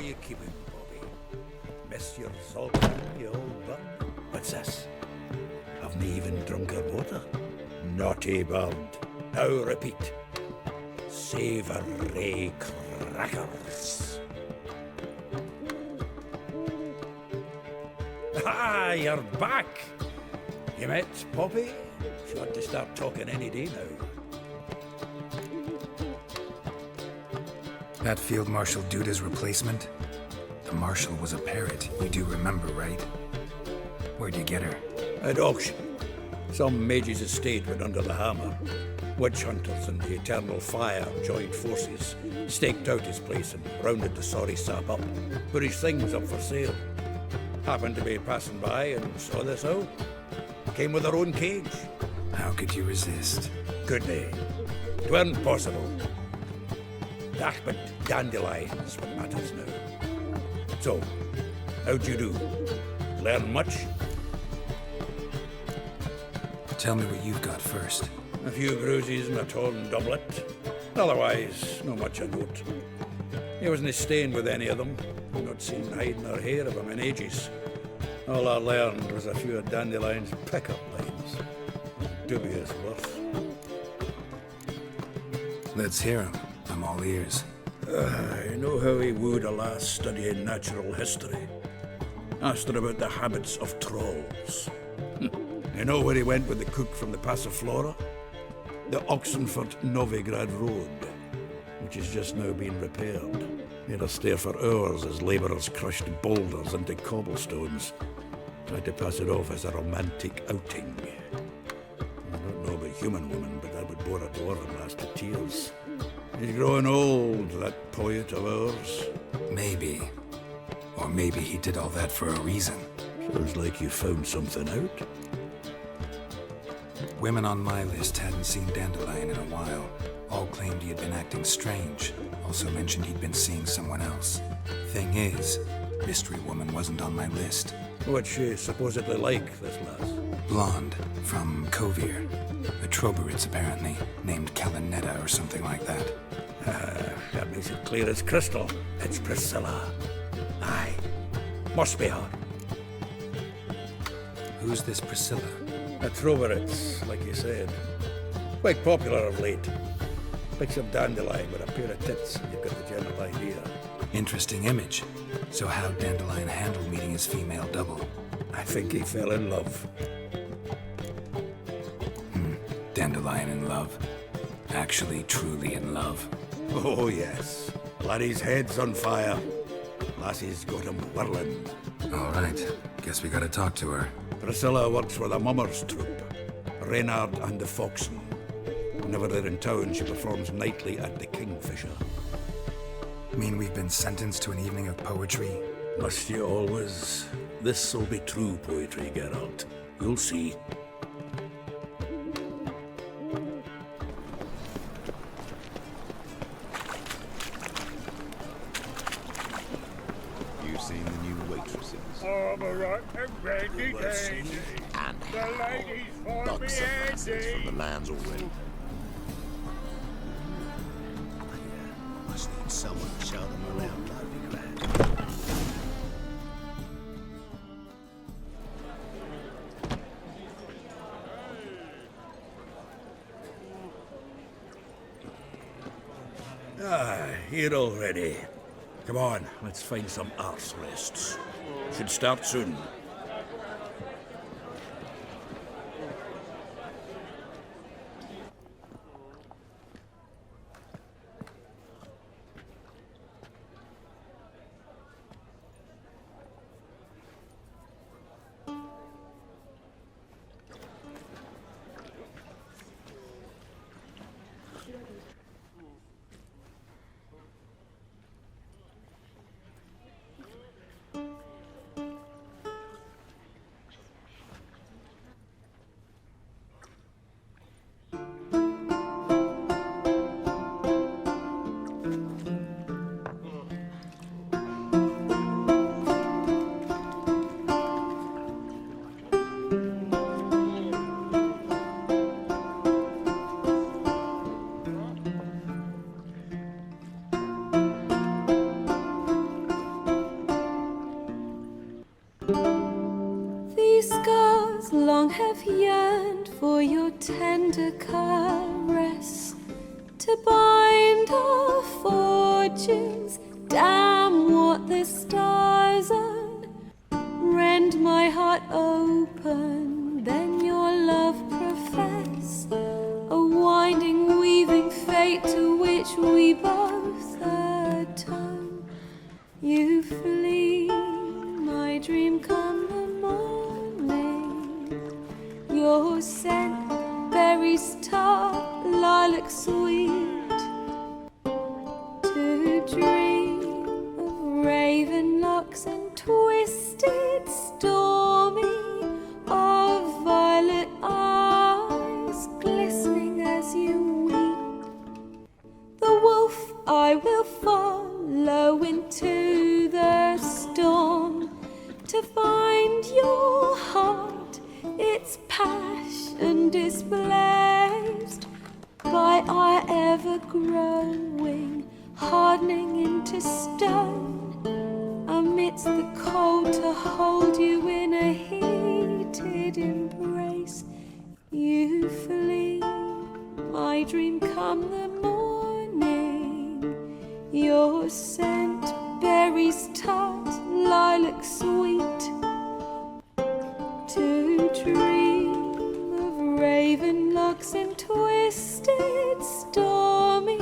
you keeping, Bobby? Miss your sultan, you old bird? What's this? Haven't even drunk her water? Naughty bird. Now repeat. Savoury crackers. Ah, you're back. You met Poppy? She ought to start talking any day now. That Field Marshal Duda's replacement? The Marshal was a parrot, you do remember, right? Where'd you get her? At auction. Some mage's estate went under the hammer. Witch hunters and the Eternal Fire joined forces, staked out his place and rounded the sorry sap up, put his things up for sale. Happened to be passing by and saw this out. Came with her own cage. How could you resist? Couldn't he? 'Tweren't possible. But dandelions what matters now. So, how'd you do? Learn much? Tell me what you've got first. A few bruises and a torn doublet. Otherwise, not much of note. He wasn't staying with any of them. Not seen hiding or hair of him in ages. All I learned was a few of Dandelion's pick-up lines. Dubious worth. Let's hear him. I'm all ears. I know how he wooed a lass studying natural history. Asked her about the habits of trolls. You know where he went with the cook from the Passiflora? The Oxenford-Novigrad Road, which is just now being repaired. He had to stare for hours as labourers crushed boulders into cobblestones. Tried to pass it off as a romantic outing. I don't know about human women, but that would bore a dwarven lass to tears. He's growing old, that poet of ours. Maybe. Or maybe he did all that for a reason. Sounds like you found something out. Women on my list hadn't seen Dandelion in a while. All claimed he had been acting strange. Also mentioned he'd been seeing someone else. Thing is, Mystery Woman wasn't on my list. What's she supposedly like, this lass? Blonde, from Kovir. A Troberitz, apparently, named Kalinetta or something like that. That makes it clear as crystal. It's Priscilla. Aye. Must be her. Who's this Priscilla? A Troberitz, like you said. Quite popular of late. Picks up Dandelion with a pair of tits, and you've got the general idea. Interesting image. So how'd Dandelion handle meeting his female double? I think he fell in love. Dandelion in love. Actually, truly in love. Oh, yes. Laddie's head's on fire. Lassie's got him whirling. All right. Guess we gotta talk to her. Priscilla works for the Mummers troupe. Reynard and the Foxen. Whenever they're in town, she performs nightly at the Kingfisher. Mean we've been sentenced to an evening of poetry? Must you always? This'll be true poetry, Geralt. You'll see. You've seen the new waitresses. I'm a rotten brandy dandy. And The ladies for me bugs and lasses Andy. from the lands already. Must need someone to shout them around. That'd be grand. Here already. Come on, let's find some arse rests. Should start soon. long have yearned for your tender caress, to bind our fortunes. Damn what the stars own. Rend my heart open, then your love profess, a winding, weaving fate to which we both atone. You flee, my dream come the morning. Your scent, berries tart, lilac sweet, to dream of raven locks and twisted, stormy, of violet eyes glistening as you weep. The wolf I will follow into the storm, to find your heart, its passion displaced by our ever-growing, hardening into stone. Amidst the cold, to hold you in a heated embrace. You flee, my dream come the morning. Your scent, berries tart, lilac sweet, to dream of raven locks and twisted, stormy,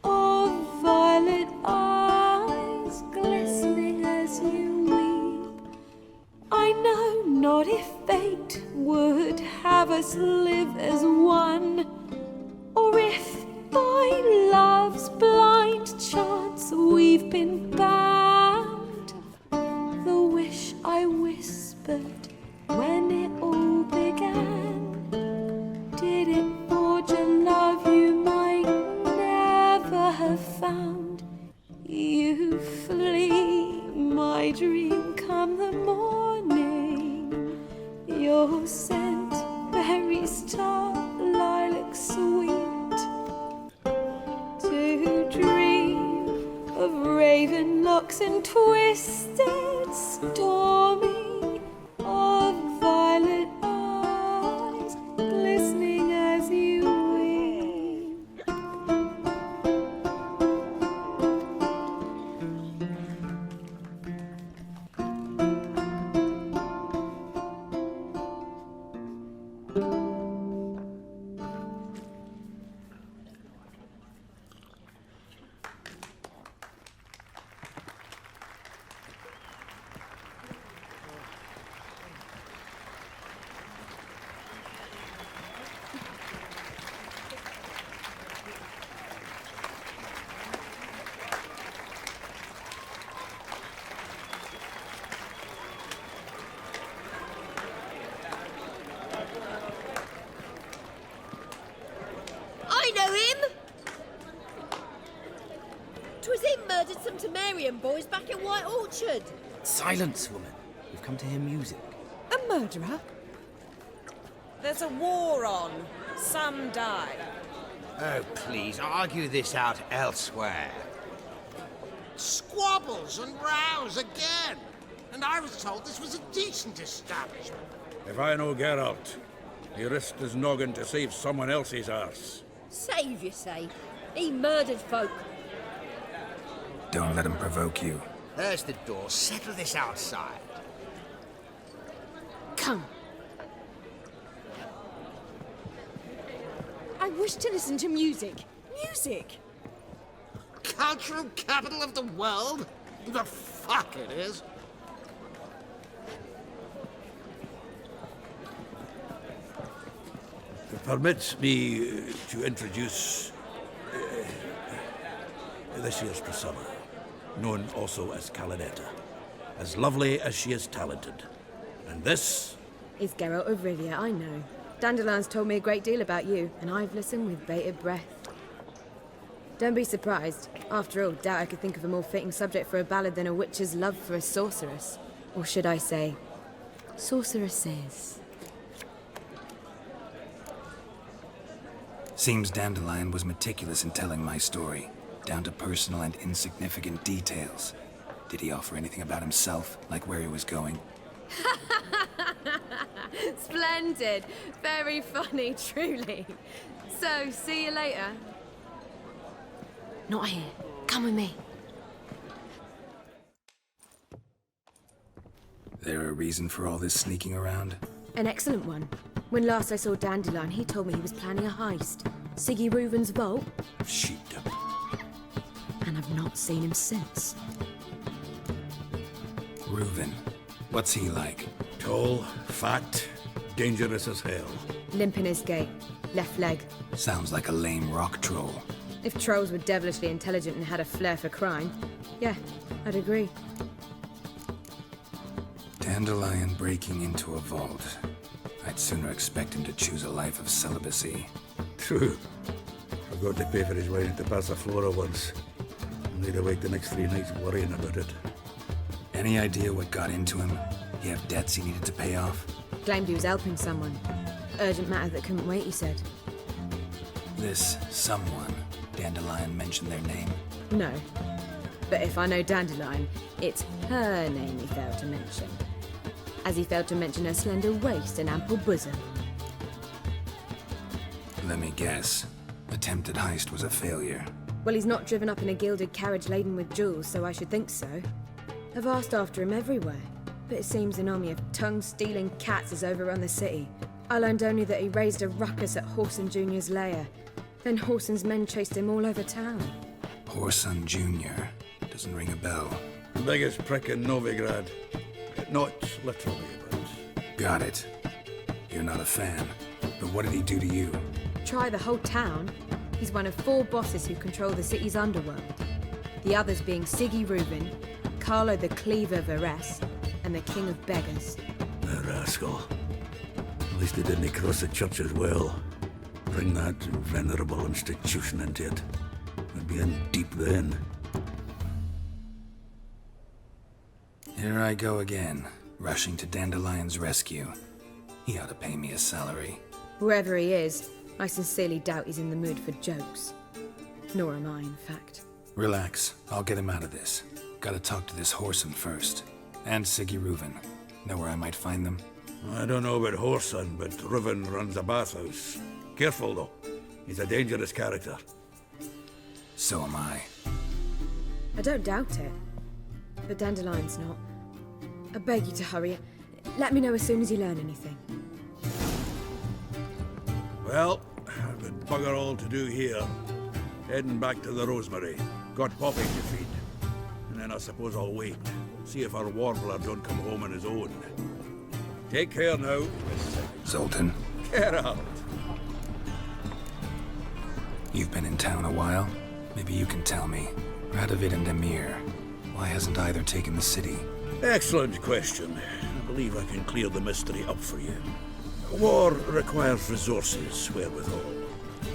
of violet eyes glistening as you weep. I know not if fate would have us live as one, or if by love's blind chance we've been bound. The wish I whispered when it all began, did it forge a love you might never have found? You flee, my dream come the morning. Your scent, berries tart, lilac sweet, to dream of raven locks and twisted, stormy, of violet eyes glistening as you weep. I know him! 'Twas him murdered some Temerian boys back in White Orchard. Silence, woman. We've come to hear music. A murderer? There's a war on. Some die. Oh, please, argue this out elsewhere. Squabbles and rows again. And I was told this was a decent establishment. If I know Geralt, he risked his noggin to save someone else's arse. Save, you say? He murdered folk. Don't let him provoke you. There's the door. Settle this outside. Come. I wish to listen to music. Music! Cultural capital of the world? The fuck it is. Permit me to introduce this year's Priscilla, known also as Calinetta, as lovely as she is talented. And this is Geralt of Rivia, I know. Dandelion's told me a great deal about you, and I've listened with bated breath. Don't be surprised. After all, doubt I could think of a more fitting subject for a ballad than a witch's love for a sorceress. Or should I say, sorceresses. Seems Dandelion was meticulous in telling my story, down to personal and insignificant details. Did he offer anything about himself, like where he was going? Splendid. Very funny, truly. So, see you later. Not here. Come with me. There a reason for all this sneaking around? An excellent one. When last I saw Dandelion, he told me he was planning a heist. Siggy Reuven's vault. Sheepdom. And I've not seen him since. Reuven. What's he like? Tall, fat, dangerous as hell. Limp in his gait. Left leg. Sounds like a lame rock troll. If trolls were devilishly intelligent and had a flair for crime, yeah, I'd agree. Dandelion breaking into a vault. I'd sooner expect him to choose a life of celibacy. True. Forgot to pay for his wedding to Passaflora once. And they'd awake the next 3 nights worrying about it. Any idea what got into him? He have debts he needed to pay off? Claimed he was helping someone. Urgent matter that couldn't wait, he said. This someone, Dandelion mentioned their name? No. But if I know Dandelion, it's her name he failed to mention. As he failed to mention her slender waist and ample bosom. Let me guess. Attempted heist was a failure. Well, he's not driven up in a gilded carriage laden with jewels, so I should think so. I've asked after him everywhere, but it seems an army of tongue-stealing cats has overrun the city. I learned only that he raised a ruckus at Whoreson Jr.'s lair. Then Whoreson's men chased him all over town. Whoreson Jr. Doesn't ring a bell. The biggest prick in Novigrad. Not literally, but... Got it. You're not a fan. But what did he do to you? Try the whole town. He's one of 4 bosses who control the city's underworld. The others being Siggy Reuven, Carlo the Cleaver Varese, and the King of Beggars. The rascal. At least he didn't cross the church as well. Bring that venerable institution into it. We'd be in deep then. Here I go again, rushing to Dandelion's rescue. He ought to pay me a salary. Wherever he is, I sincerely doubt he's in the mood for jokes. Nor am I, in fact. Relax, I'll get him out of this. Gotta talk to this Whoreson first. And Siggy Reuven. Know where I might find them? I don't know about Whoreson, but Reuven runs a bathhouse. Careful, though. He's a dangerous character. So am I. I don't doubt it. But Dandelion's not. I beg you to hurry. Let me know as soon as you learn anything. Well, I've got bugger all to do here. Heading back to the Rosemary. Got Poppy to feed. And then I suppose I'll wait. See if our warbler don't come home on his own. Take care now, Miss Zoltan, Get out. you've been in town a while. Maybe you can tell me. Radovid and Emir. Why hasn't either taken the city? Excellent question. I believe I can clear the mystery up for you. War requires resources wherewithal.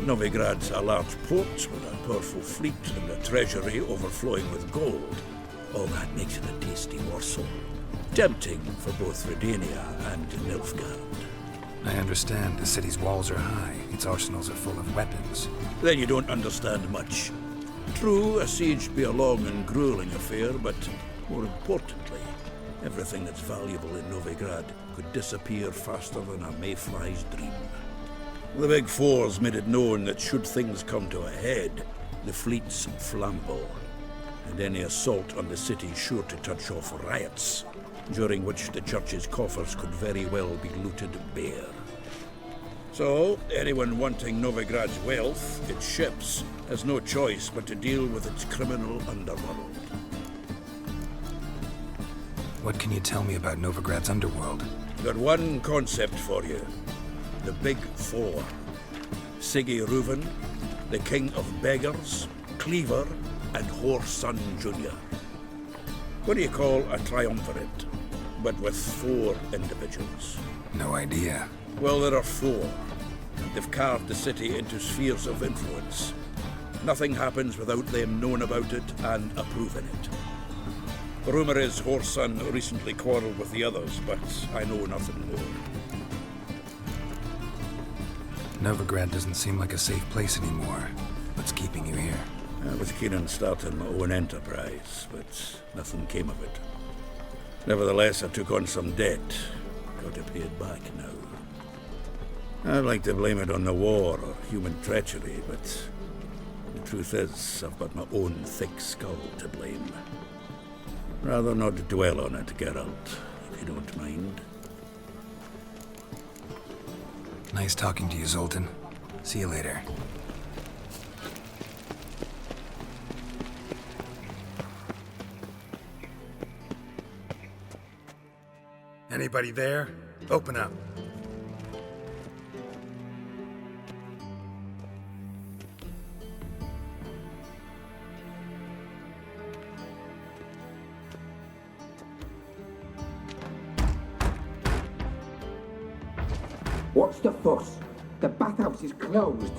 Novigrad's a large port with a powerful fleet and a treasury overflowing with gold. All that makes it a tasty morsel. Tempting for both Redania and Nilfgaard. I understand the city's walls are high. Its arsenals are full of weapons. Then you don't understand much. True, a siege be a long and grueling affair, but more importantly, everything that's valuable in Novigrad could disappear faster than a mayfly's dream. The Big Four's made it known that should things come to a head, the fleet's flammable, and any assault on the city's sure to touch off riots, during which the church's coffers could very well be looted bare. So, anyone wanting Novigrad's wealth, its ships, has no choice but to deal with its criminal underworld. What can you tell me about Novigrad's underworld? Got one concept for you. The Big Four. Siggy Reuven, the King of Beggars, Cleaver, and Whoreson Jr. What do you call a triumvirate, but with 4 individuals? No idea. Well, there are 4. They've carved the city into spheres of influence. Nothing happens without them knowing about it and approving it. The rumor is Whoreson recently quarreled with the others, but I know nothing more. Novigrad doesn't seem like a safe place anymore. What's keeping you here? I was keen on starting my own enterprise, but nothing came of it. Nevertheless, I took on some debt. got to pay it back now. I'd like to blame it on the war or human treachery, but the truth is, I've got my own thick skull to blame. Rather not dwell on it, Geralt, if you don't mind. Nice talking to you, Zoltan. See you later. Anybody there? Open up. What's the fuss? The bathhouse is closed.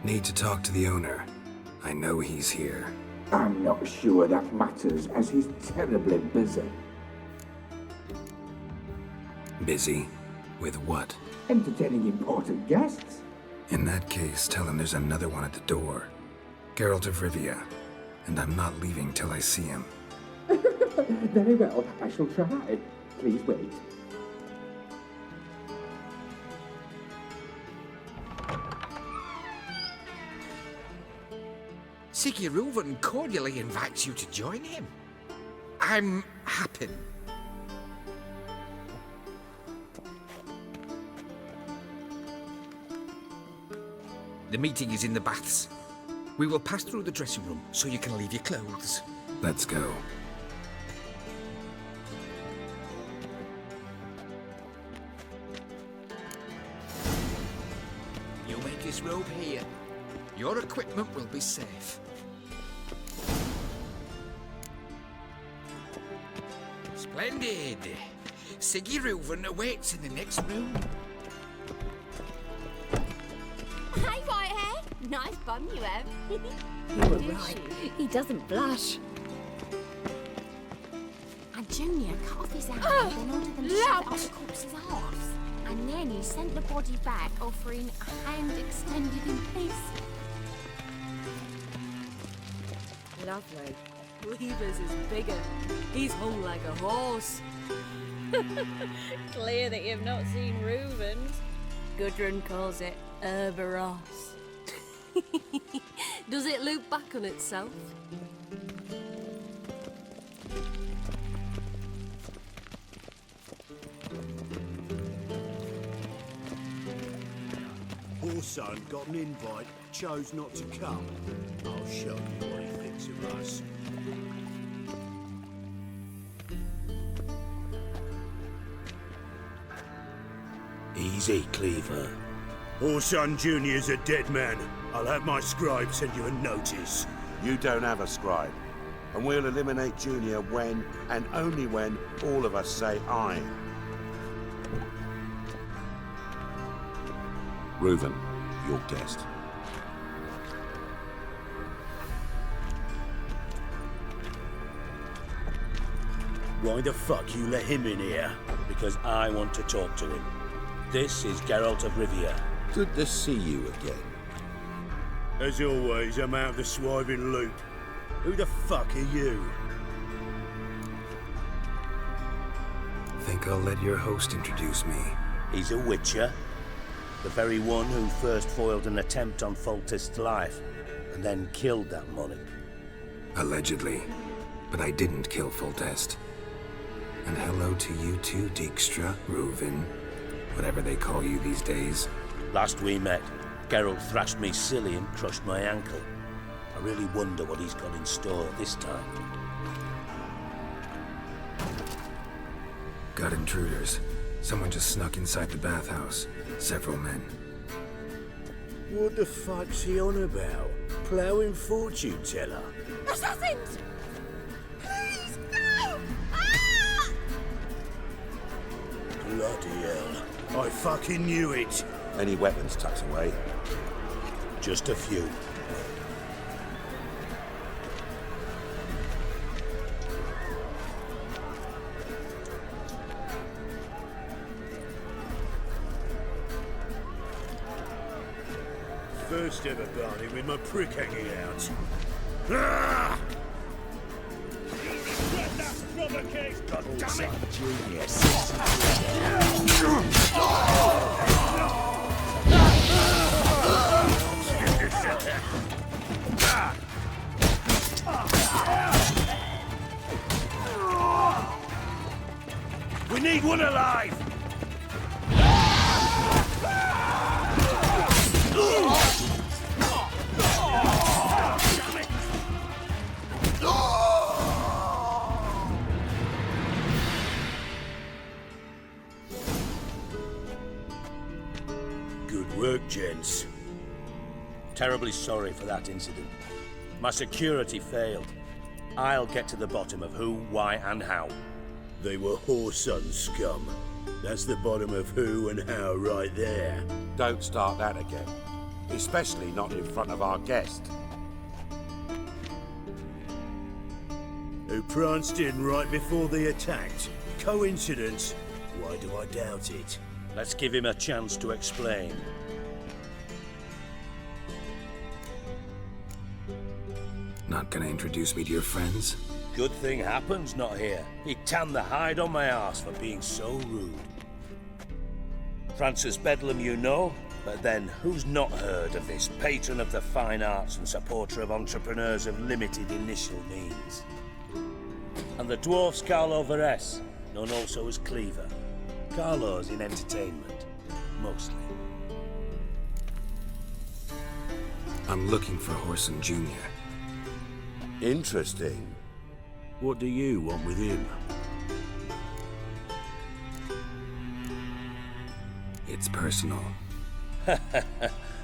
Need to talk to the owner. I know he's here. I'm not sure that matters, as he's terribly busy. Busy? With what? Entertaining important guests. In that case, tell him there's another one at the door. Geralt of Rivia. And I'm not leaving till I see him. Very well, I shall try. Please wait. Siggy Reuven cordially invites you to join him. I'm happy. The meeting is in the baths. We will pass through the dressing room so you can leave your clothes. Let's go. You make his robe here. Your equipment will be safe. Splendid. Siggy Reuven awaits in the next room. Hey, Whitehair. Nice bum you have. You were right. He doesn't blush. And Junior cut off his hand and ordered them to shove it up the corpse's arse. And then he sent the body back, offering a hand extended in peace. Lovely. Cleaver's is bigger. He's hung like a horse. Clear that you've not seen Reuven's. Gudrun calls it Herberos. Does it loop back on itself? Son got an invite, chose not to come. I'll show you what he thinks of us. Easy, Cleaver. Orson Jr.'s a dead man. I'll have my scribe send you a notice. You don't have a scribe. And we'll eliminate Junior when, and only when, all of us say aye. Reuven, your guest. Why the fuck you let him in here? Because I want to talk to him. This is Geralt of Rivia. Good to see you again. As always, I'm out of the swiving loop. Who the fuck are you? Think I'll let your host introduce me. He's a witcher. The very one who first foiled an attempt on Foltest's life, and then killed that monarch. Allegedly. But I didn't kill Foltest. And hello to you too, Dijkstra, Reuven, whatever they call you these days. Last we met, Geralt thrashed me silly and crushed my ankle. I really wonder what he's got in store this time. Got intruders. Someone just snuck inside the bathhouse. Several men. What the fuck's he on about? Ploughing fortune teller? Assassins! Please, no! Ah! Bloody hell. I fucking knew it. Any weapons tucked away? Just a few. First ever barney with my prick hanging out. Ah! Let that provocation! God damn it! Genius. We need one alive! Good work, gents. Terribly sorry for that incident. My security failed. I'll get to the bottom of who, why, and how. They were whoreson scum. That's the bottom of who and how right there. Don't start that again. Especially not in front of our guest. Who pranced in right before they attacked. Coincidence? Why do I doubt it? Let's give him a chance to explain. Not gonna introduce me to your friends? Good thing Happen's not here. He tanned the hide on my arse for being so rude. Francis Bedlam you know, but then who's not heard of this patron of the fine arts and supporter of entrepreneurs of limited initial means? And the dwarf's Carlo Veres, known also as Cleaver. Carlo's in entertainment, mostly. I'm looking for Horson Jr. Interesting. What do you want with him? It's personal.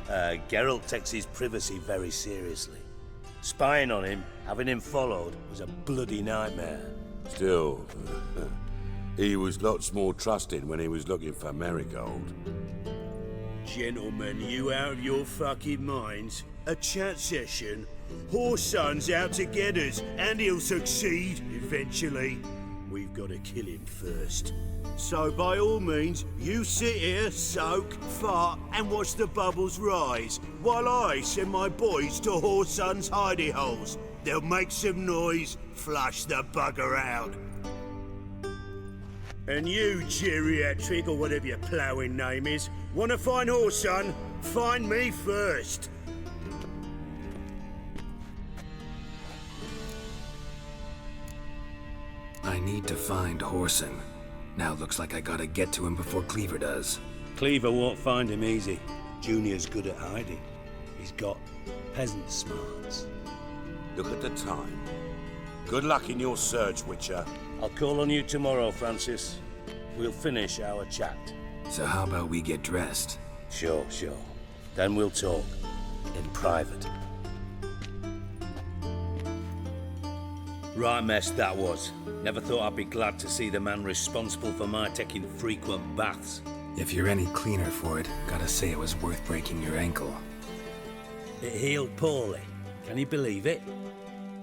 Geralt takes his privacy very seriously. Spying on him, having him followed, was a bloody nightmare. Still, he was lots more trusted when he was looking for Marigold. Gentlemen, you out of your fucking minds? A chat session? Whoreson's out to get us, and he'll succeed, eventually. We've got to kill him first. So by all means, you sit here, soak, fart, and watch the bubbles rise, while I send my boys to Whoreson's hidey holes. They'll make some noise, flush the bugger out. And you, geriatric, or whatever your ploughing name is, want to find Whoreson? Find me first. I need to find Horson. Now looks like I gotta get to him before Cleaver does. Cleaver won't find him easy. Junior's good at hiding. He's got peasant smarts. Look at the time. Good luck in your search, Witcher. I'll call on you tomorrow, Francis. We'll finish our chat. So how about we get dressed? Sure. Then we'll talk. In private. Right mess that was. Never thought I'd be glad to see the man responsible for my taking frequent baths. If you're any cleaner for it, gotta say it was worth breaking your ankle. It healed poorly. Can you believe it?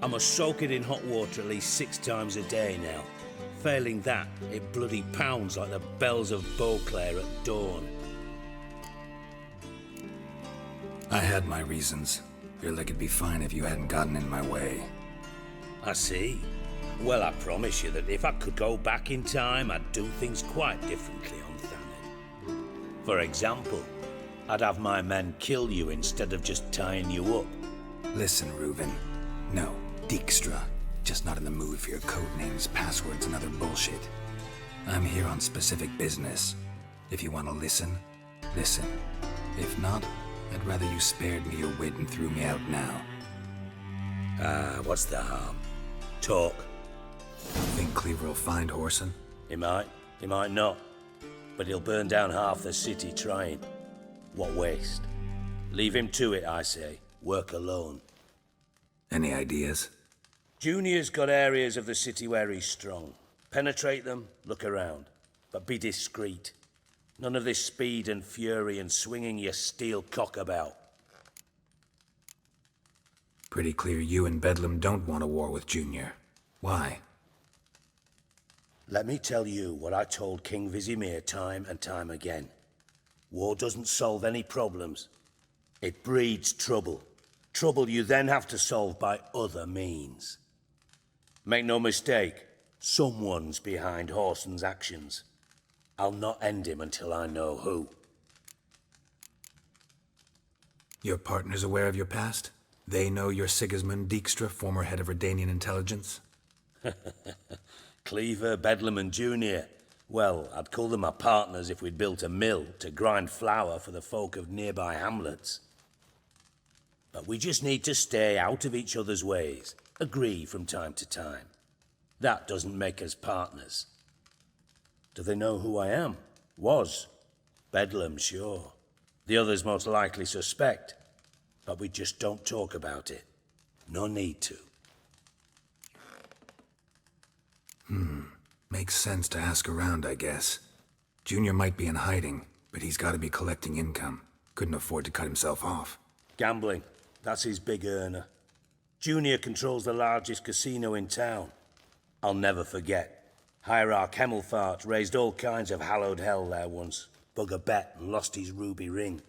I must soak it in hot water at least 6 times a day now. Failing that, it bloody pounds like the bells of Beauclair at dawn. I had my reasons. Your leg would be fine if you hadn't gotten in my way. I see. Well, I promise you that if I could go back in time, I'd do things quite differently on Thanet. For example, I'd have my men kill you instead of just tying you up. Listen, Reuven. No, Dijkstra. Just not in the mood for your code names, passwords, and other bullshit. I'm here on specific business. If you want to listen, listen. If not, I'd rather you spared me your wit and threw me out now. What's the harm? Talk. Think Cleaver will find Horson? He might not. But he'll burn down half the city trying. What waste. Leave him to it, I say. Work alone. Any ideas? Junior's got areas of the city where he's strong. Penetrate them, look around. But be discreet. None of this speed and fury and swinging your steel cock about. Pretty clear you and Bedlam don't want a war with Junior. Why? Let me tell you what I told King Vizimir time and time again. War doesn't solve any problems. It breeds trouble. Trouble you then have to solve by other means. Make no mistake, someone's behind Horson's actions. I'll not end him until I know who. Your partner's aware of your past? They know you're Sigismund Dijkstra, former head of Redanian intelligence? Cleaver, Bedlam and Junior. Well, I'd call them my partners if we'd built a mill to grind flour for the folk of nearby hamlets. But we just need to stay out of each other's ways, agree from time to time. That doesn't make us partners. Do they know who I am? Was. Bedlam, sure. The others most likely suspect. But we just don't talk about it. No need to. Makes sense to ask around, I guess. Junior might be in hiding, but he's got to be collecting income. Couldn't afford to cut himself off. Gambling. That's his big earner. Junior controls the largest casino in town. I'll never forget. Hierarch Hemmelfart raised all kinds of hallowed hell there once. Bug a bet and lost his ruby ring.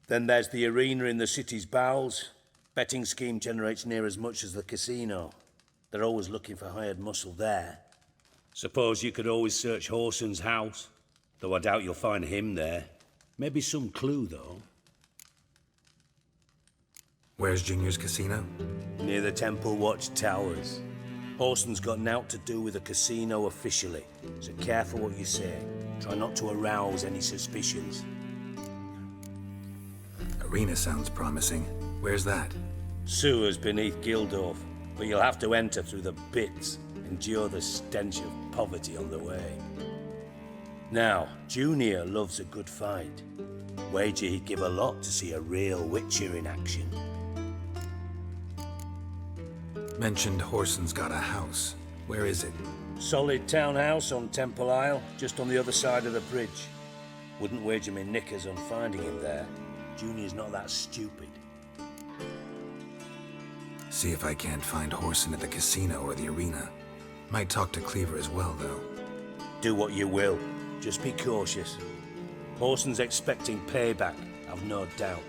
Then there's the arena in the city's bowels. Betting scheme generates near as much as the casino. They're always looking for hired muscle there. Suppose you could always search Horson's house, though I doubt you'll find him there. Maybe some clue, though. Where's Junior's casino? Near the Temple Watch Towers. Horson's got naught to do with the casino officially, so careful what you say. Try not to arouse any suspicions. Arena sounds promising. Where's that? Sewers beneath Gildorf, but you'll have to enter through the bits, endure the stench of poverty on the way. Now, Junior loves a good fight. Wager he'd give a lot to see a real Witcher in action. Mentioned Horson's got a house. Where is it? Solid townhouse on Temple Isle, just on the other side of the bridge. Wouldn't wager me knickers on finding him there. Junior's not that stupid. See if I can't find Horson at the casino or the arena. Might talk to Cleaver as well, though. Do what you will. Just be cautious. Horson's expecting payback, I've no doubt.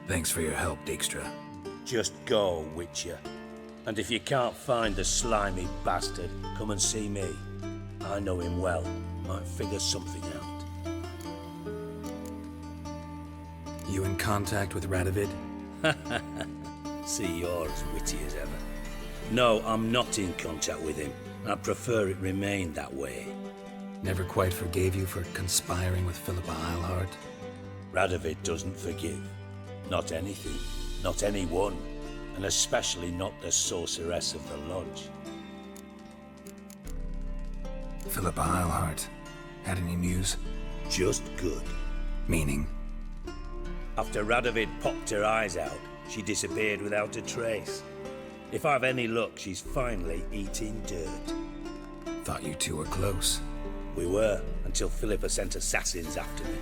Thanks for your help, Dijkstra. Just go, Witcher. And if you can't find the slimy bastard, come and see me. I know him well. Might figure something out. You in contact with Radovid? See, you're as witty as ever. No, I'm not in contact with him. I'd prefer it remained that way. Never quite forgave you for conspiring with Philippa Eilhart? Radovid doesn't forgive. Not anything. Not anyone. And especially not the sorceress of the lodge. Philippa Eilhart. Had any news? Just good. Meaning? After Radovid popped her eyes out, she disappeared without a trace. If I've any luck, she's finally eating dirt. Thought you two were close. We were, until Philippa sent assassins after me.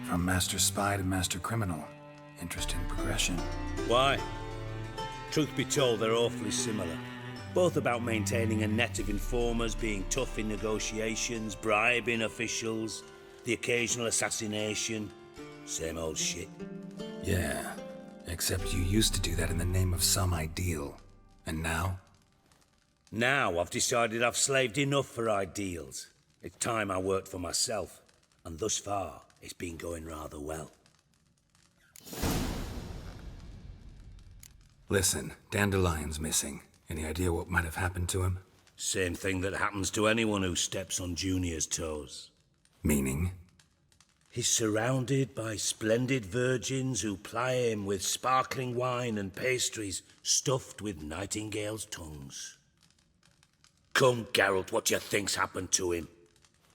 From Master Spy to Master Criminal. Interesting progression. Why? Truth be told, they're awfully similar. Both about maintaining a net of informers, being tough in negotiations, bribing officials, the occasional assassination. Same old shit. Yeah, except you used to do that in the name of some ideal. And now? Now I've decided I've slaved enough for ideals. It's time I worked for myself. And thus far, it's been going rather well. Listen, Dandelion's missing. Any idea what might have happened to him? Same thing that happens to anyone who steps on Junior's toes. Meaning? He's surrounded by splendid virgins who ply him with sparkling wine and pastries stuffed with nightingales' tongues. Come, Geralt, what do you think's happened to him?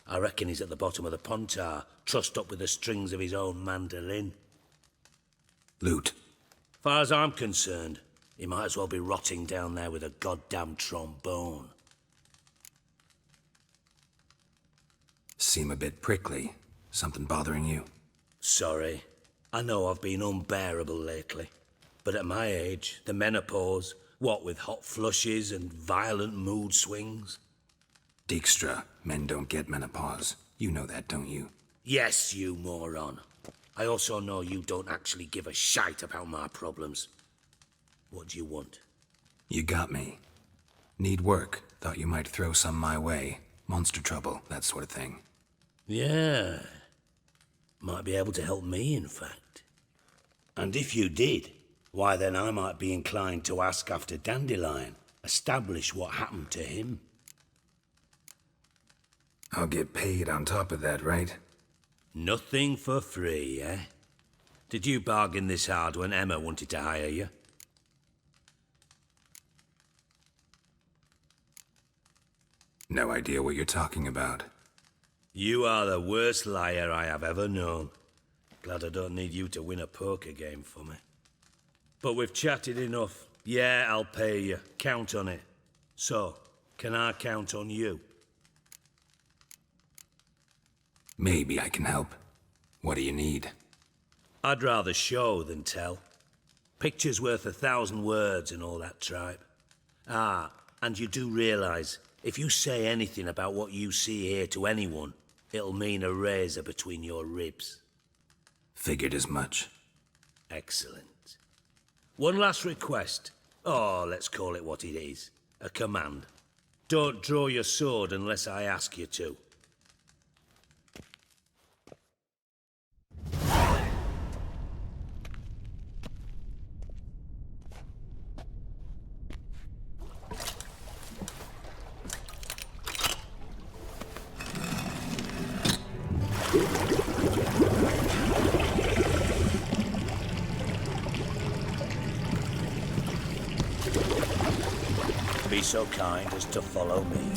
I reckon he's at the bottom of the Pontar, trussed up with the strings of his own mandolin. Loot. Far as I'm concerned, he might as well be rotting down there with a goddamn trombone. Seem a bit prickly. Something bothering you? Sorry. I know I've been unbearable lately. But at my age, the menopause, what with hot flushes and violent mood swings? Dijkstra, men don't get menopause. You know that, don't you? Yes, you moron. I also know you don't actually give a shite about my problems. What do you want? You got me. Need work. Thought you might throw some my way. Monster trouble, that sort of thing. Yeah. Might be able to help me, in fact. And if you did, why then I might be inclined to ask after Dandelion. Establish what happened to him. I'll get paid on top of that, right? Nothing for free, eh? Did you bargain this hard when Emma wanted to hire you? No idea what you're talking about. You are the worst liar I have ever known. Glad I don't need you to win a poker game for me. But we've chatted enough. Yeah, I'll pay you. Count on it. So, can I count on you? Maybe I can help. What do you need? I'd rather show than tell. Picture's worth 1,000 words and all that tripe. Ah, and you do realise, if you say anything about what you see here to anyone, it'll mean a razor between your ribs. Figured as much. Excellent. One last request. Oh, let's call it what it is. A command. Don't draw your sword unless I ask you to. Be so kind as to follow me.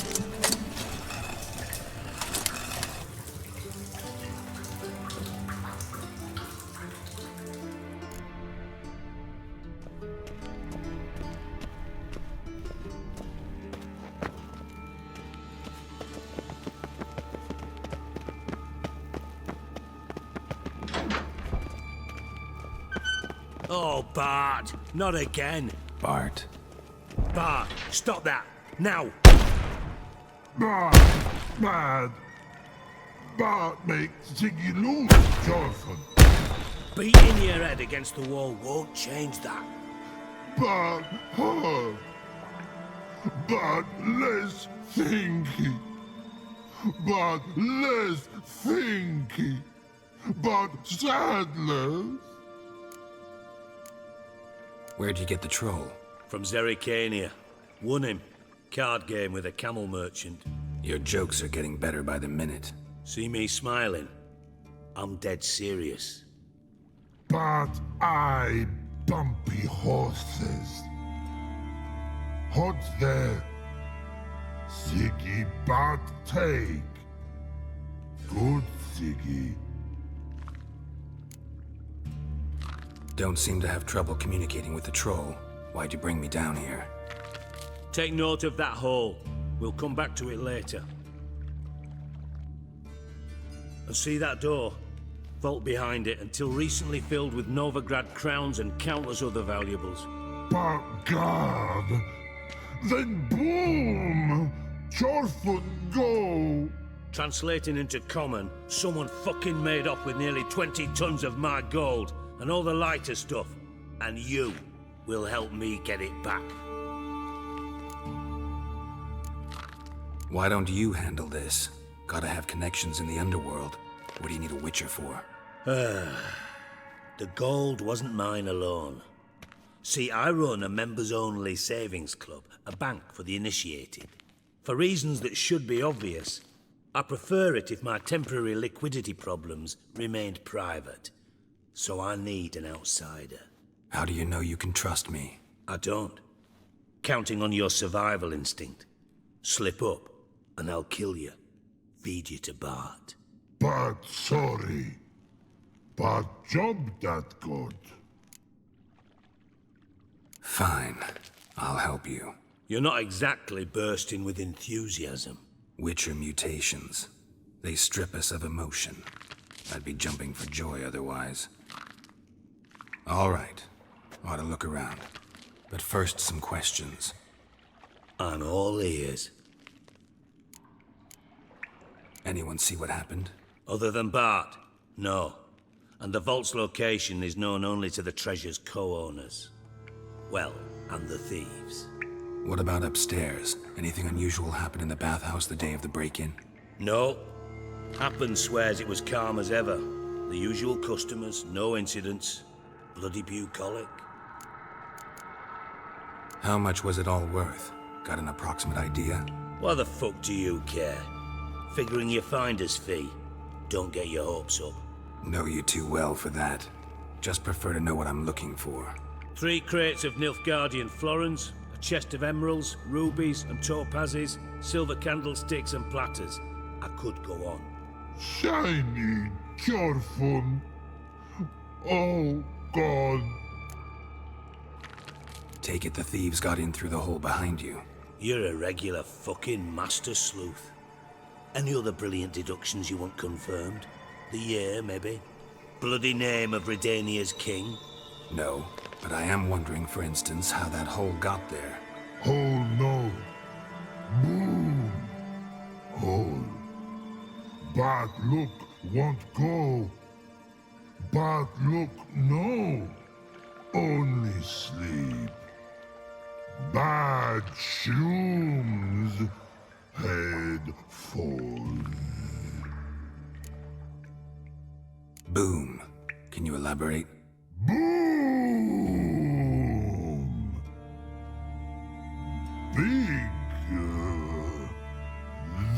Oh, Bart, not again. Bart. Bart, stop that, now! Bad. Bart makes Ziggy lose, Jonathan. Beating your head against the wall won't change that. Bart hard. Bart less thinky. Bart less thinky. Bart sadless. Where'd you get the troll? From Zerrikania. Won him. Card game with a camel merchant. Your jokes are getting better by the minute. See me smiling? I'm dead serious. But I bumpy horses. What's there? Ziggy Bart take. Good Ziggy. Don't seem to have trouble communicating with the troll. Why'd you bring me down here? Take note of that hole. We'll come back to it later. And see that door? Vault behind it, until recently filled with Novigrad crowns and countless other valuables. But God! Then boom! Chorfoot go! Translating into common, someone fucking made off with nearly 20 tons of my gold, and all the lighter stuff. And you will help me get it back. Why don't you handle this? Gotta have connections in the underworld. What do you need a witcher for? The gold wasn't mine alone. See, I run a members-only savings club, a bank for the initiated. For reasons that should be obvious, I prefer it if my temporary liquidity problems remained private. So I need an outsider. How do you know you can trust me? I don't. Counting on your survival instinct. Slip up, and I'll kill you. Feed you to Bart. But sorry. But job that good. Fine. I'll help you. You're not exactly bursting with enthusiasm. Witcher mutations. They strip us of emotion. I'd be jumping for joy otherwise. All right. Ought to look around. But first, some questions. I'm all ears. Anyone see what happened? Other than Bart? No. And the vault's location is known only to the treasure's co-owners. Well, and the thieves. What about upstairs? Anything unusual happen in the bathhouse the day of the break-in? No. Happen swears it was calm as ever. The usual customers, no incidents. Bloody bucolic. How much was it all worth? Got an approximate idea? Why the fuck do you care? Figuring your finder's fee. Don't get your hopes up. Know you too well for that. Just prefer to know what I'm looking for. 3 crates of Nilfgaardian florins, a chest of emeralds, rubies and topazes, silver candlesticks and platters. I could go on. Shiny, careful. Oh, God. Take it the thieves got in through the hole behind you. You're a regular fucking master sleuth. Any other brilliant deductions you want confirmed? The year, maybe? Bloody name of Redania's king? No, but I am wondering, for instance, how that hole got there. Hole no. Boom. Hole. Bad look won't go. Bad look no. Only sleep. Bad shrooms. Head falls. Boom. Can you elaborate? Boom! Big,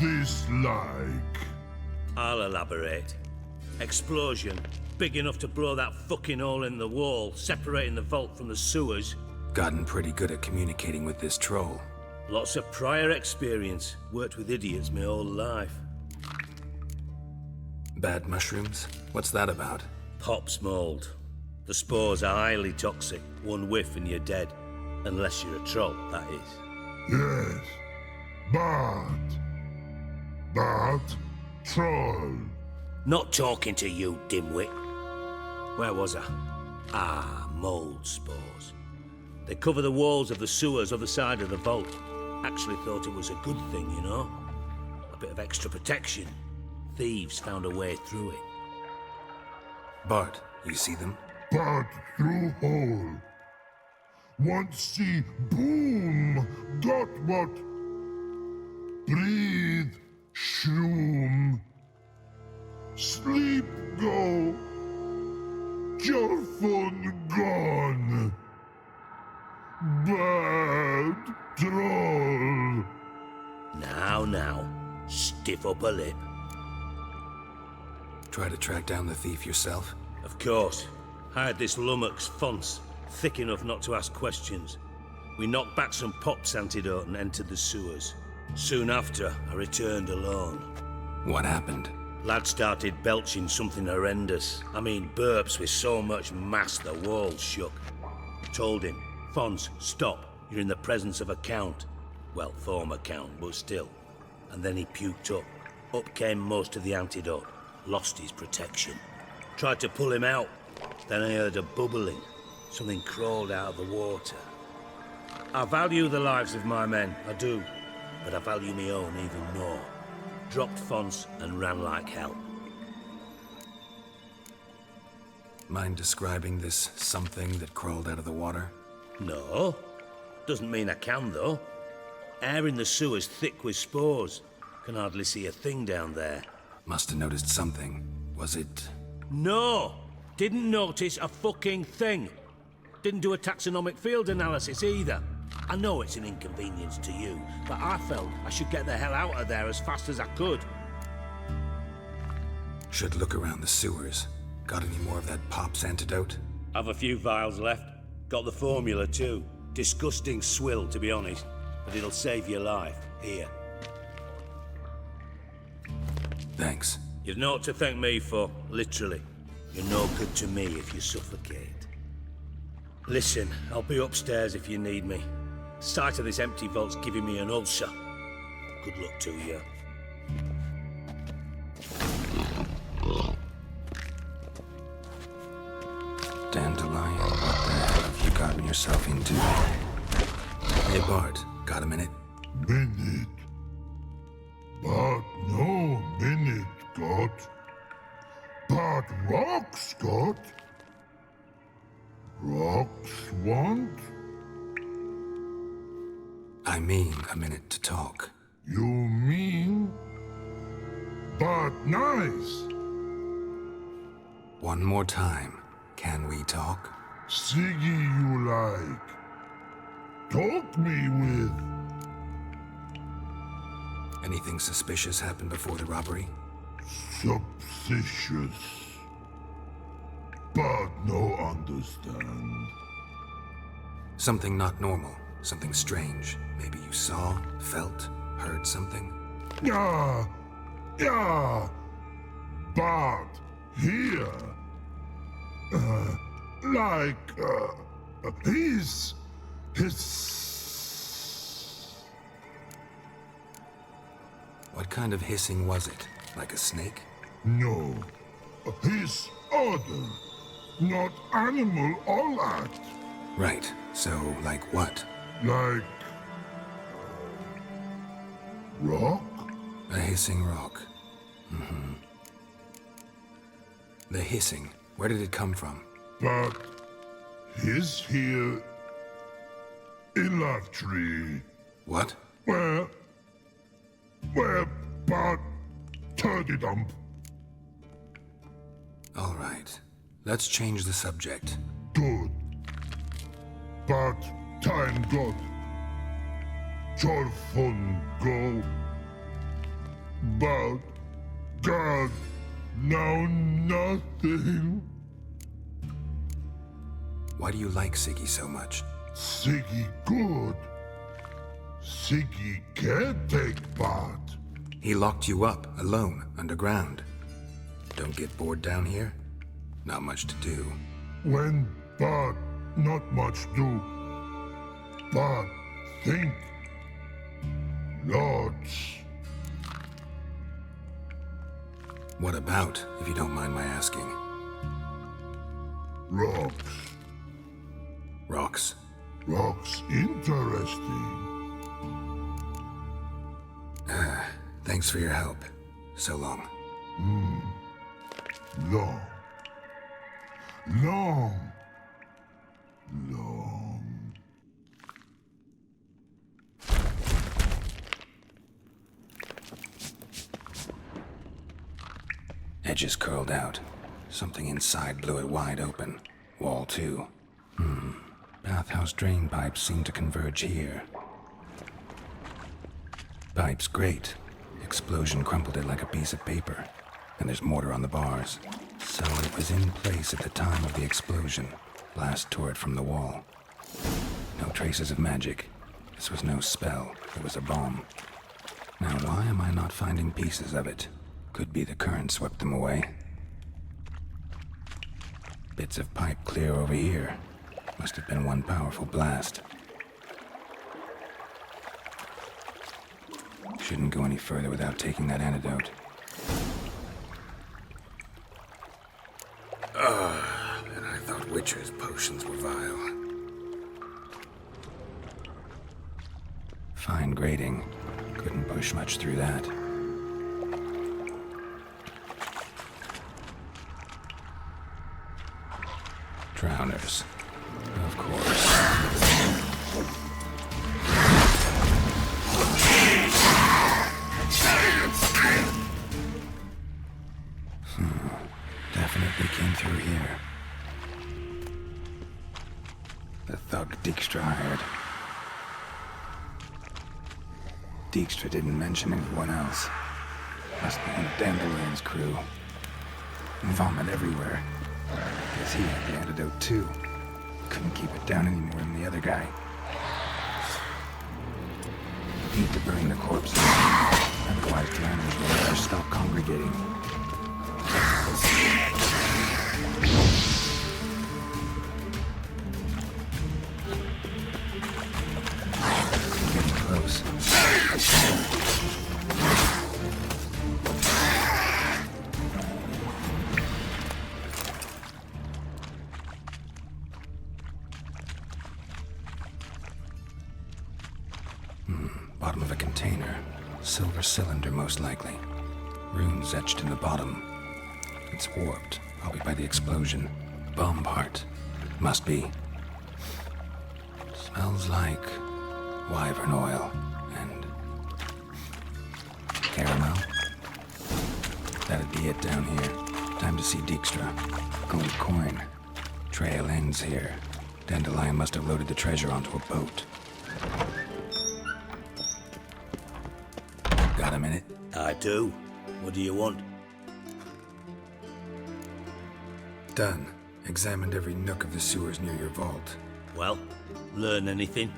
this like. I'll elaborate. Explosion, big enough to blow that fucking hole in the wall, separating the vault from the sewers. Gotten pretty good at communicating with this troll. Lots of prior experience. Worked with idiots my whole life. Bad mushrooms? What's that about? Pops mold. The spores are highly toxic. One whiff and you're dead. Unless you're a troll, that is. Yes. Bad. Bad troll. Not talking to you, dimwit. Where was I? Ah, mold spores. They cover the walls of the sewers other side of the vault. Actually thought it was a good thing, you know? A bit of extra protection. Thieves found a way through it. Bart, you see them? Bad through hole. Want see boom. Got what? Breathe. Shroom. Sleep go. Your phone gone. Bad troll. Now, stiff upper lip. Try to track down the thief yourself? Of course. Hired this lummox Fons, thick enough not to ask questions. We knocked back some Pop's antidote and entered the sewers. Soon after, I returned alone. What happened? Lad started belching something horrendous. I mean, burps with so much mass the walls shook. Told him, Fons, stop. You're in the presence of a count. Well, former count, but still. And then he puked up. Up came most of the antidote. Lost his protection. Tried to pull him out. Then I heard a bubbling. Something crawled out of the water. I value the lives of my men, I do. But I value my own even more. Dropped Fons and ran like hell. Mind describing this something that crawled out of the water? No. Doesn't mean I can, though. Air in the sewer's thick with spores. Can hardly see a thing down there. Must have noticed something. Was it... No! Didn't notice a fucking thing. Didn't do a taxonomic field analysis either. I know it's an inconvenience to you, but I felt I should get the hell out of there as fast as I could. Should look around the sewers. Got any more of that Pop's antidote? Have a few vials left. Got the formula too. Disgusting swill, to be honest. But it'll save your life. Here. Thanks. You've naught to thank me for, literally. You're no good to me if you suffocate. Listen, I'll be upstairs if you need me. Sight of this empty vault's giving me an ulcer. Good luck to you. Dandelion, what the hell have you gotten yourself into? Hey Bart, got a minute? Minute. But no minute got. But rocks got. Rocks want. I mean a minute to talk. You mean? But nice. One more time. Can we talk? Siggy you like. Talk me with. Anything suspicious happened before the robbery? Suspicious. But no understand. Something not normal. Something strange. Maybe you saw, felt, heard something? Yeah. But here. His. What kind of hissing was it? Like a snake? No. His order. Not animal all act. Right. So, like what? Like... rock? A hissing rock. Mm-hmm. The hissing. Where did it come from? But... his here... in that tree. What? Where, but... turdy dump. All right. Let's change the subject. Good. But time got. Your fun go. But God, now nothing. Why do you like Siggy so much? Siggy good. Siggy can't take part. He locked you up, alone, underground. Don't get bored down here? Not much to do. When, but not much do. But think. Lots. What about, if you don't mind my asking? Rocks. Rocks? Rocks interesting. Thanks for your help. So long. Long. Edges curled out. Something inside blew it wide open. Wall too. Bathhouse drain pipes seem to converge here. Pipes great. Explosion crumpled it like a piece of paper. And there's mortar on the bars. So it was in place at the time of the explosion. Blast tore it from the wall. No traces of magic. This was no spell. It was a bomb. Now why am I not finding pieces of it? Could be the current swept them away. Bits of pipe clear over here. Must have been one powerful blast. Shouldn't go any further without taking that antidote. And I thought Witcher's potions were vile. Fine grading. Couldn't push much through that. Drowners. Of course. Definitely came through here. The thug Dijkstra hired. Dijkstra didn't mention anyone else. Must be one of Dandelion's crew. Vomit everywhere. Guess he had the antidote too. Couldn't keep it down any more than the other guy. Need to burn the corpses. Otherwise drowners will never stop congregating. Getting close. Bottom of a container. Silver cylinder, most likely. Runes etched in the bottom. It's warped, probably by the explosion. Bomb part. Must be. Smells like wyvern oil, and caramel. That'd be it down here. Time to see Dijkstra. Gold coin. Trail ends here. Dandelion must have loaded the treasure onto a boat. Got a minute? I do. What do you want? Done. Examined every nook of the sewers near your vault. Well, learn anything?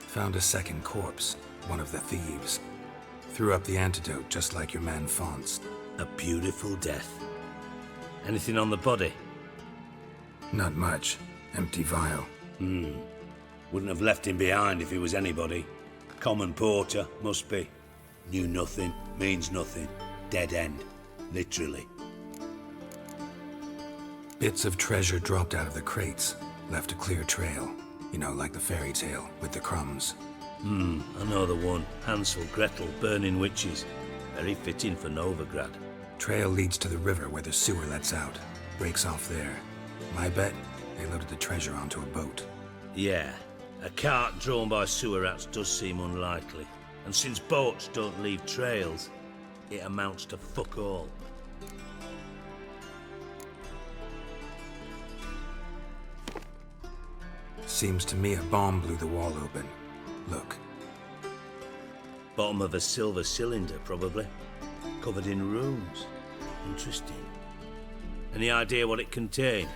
Found a second corpse, one of the thieves. Threw up the antidote just like your man Fonz. A beautiful death. Anything on the body? Not much. Empty vial. Wouldn't have left him behind if he was anybody. Common porter, must be. Knew nothing, means nothing. Dead end. Literally. Bits of treasure dropped out of the crates. Left a clear trail. You know, like the fairy tale, with the crumbs. I know the one. Hansel, Gretel, burning witches. Very fitting for Novigrad. Trail leads to the river where the sewer lets out. Breaks off there. My bet, they loaded the treasure onto a boat. Yeah. A cart drawn by sewer rats does seem unlikely. And since boats don't leave trails, it amounts to fuck all. Seems to me a bomb blew the wall open. Look. Bottom of a silver cylinder, probably. Covered in runes. Interesting. Any idea what it contained?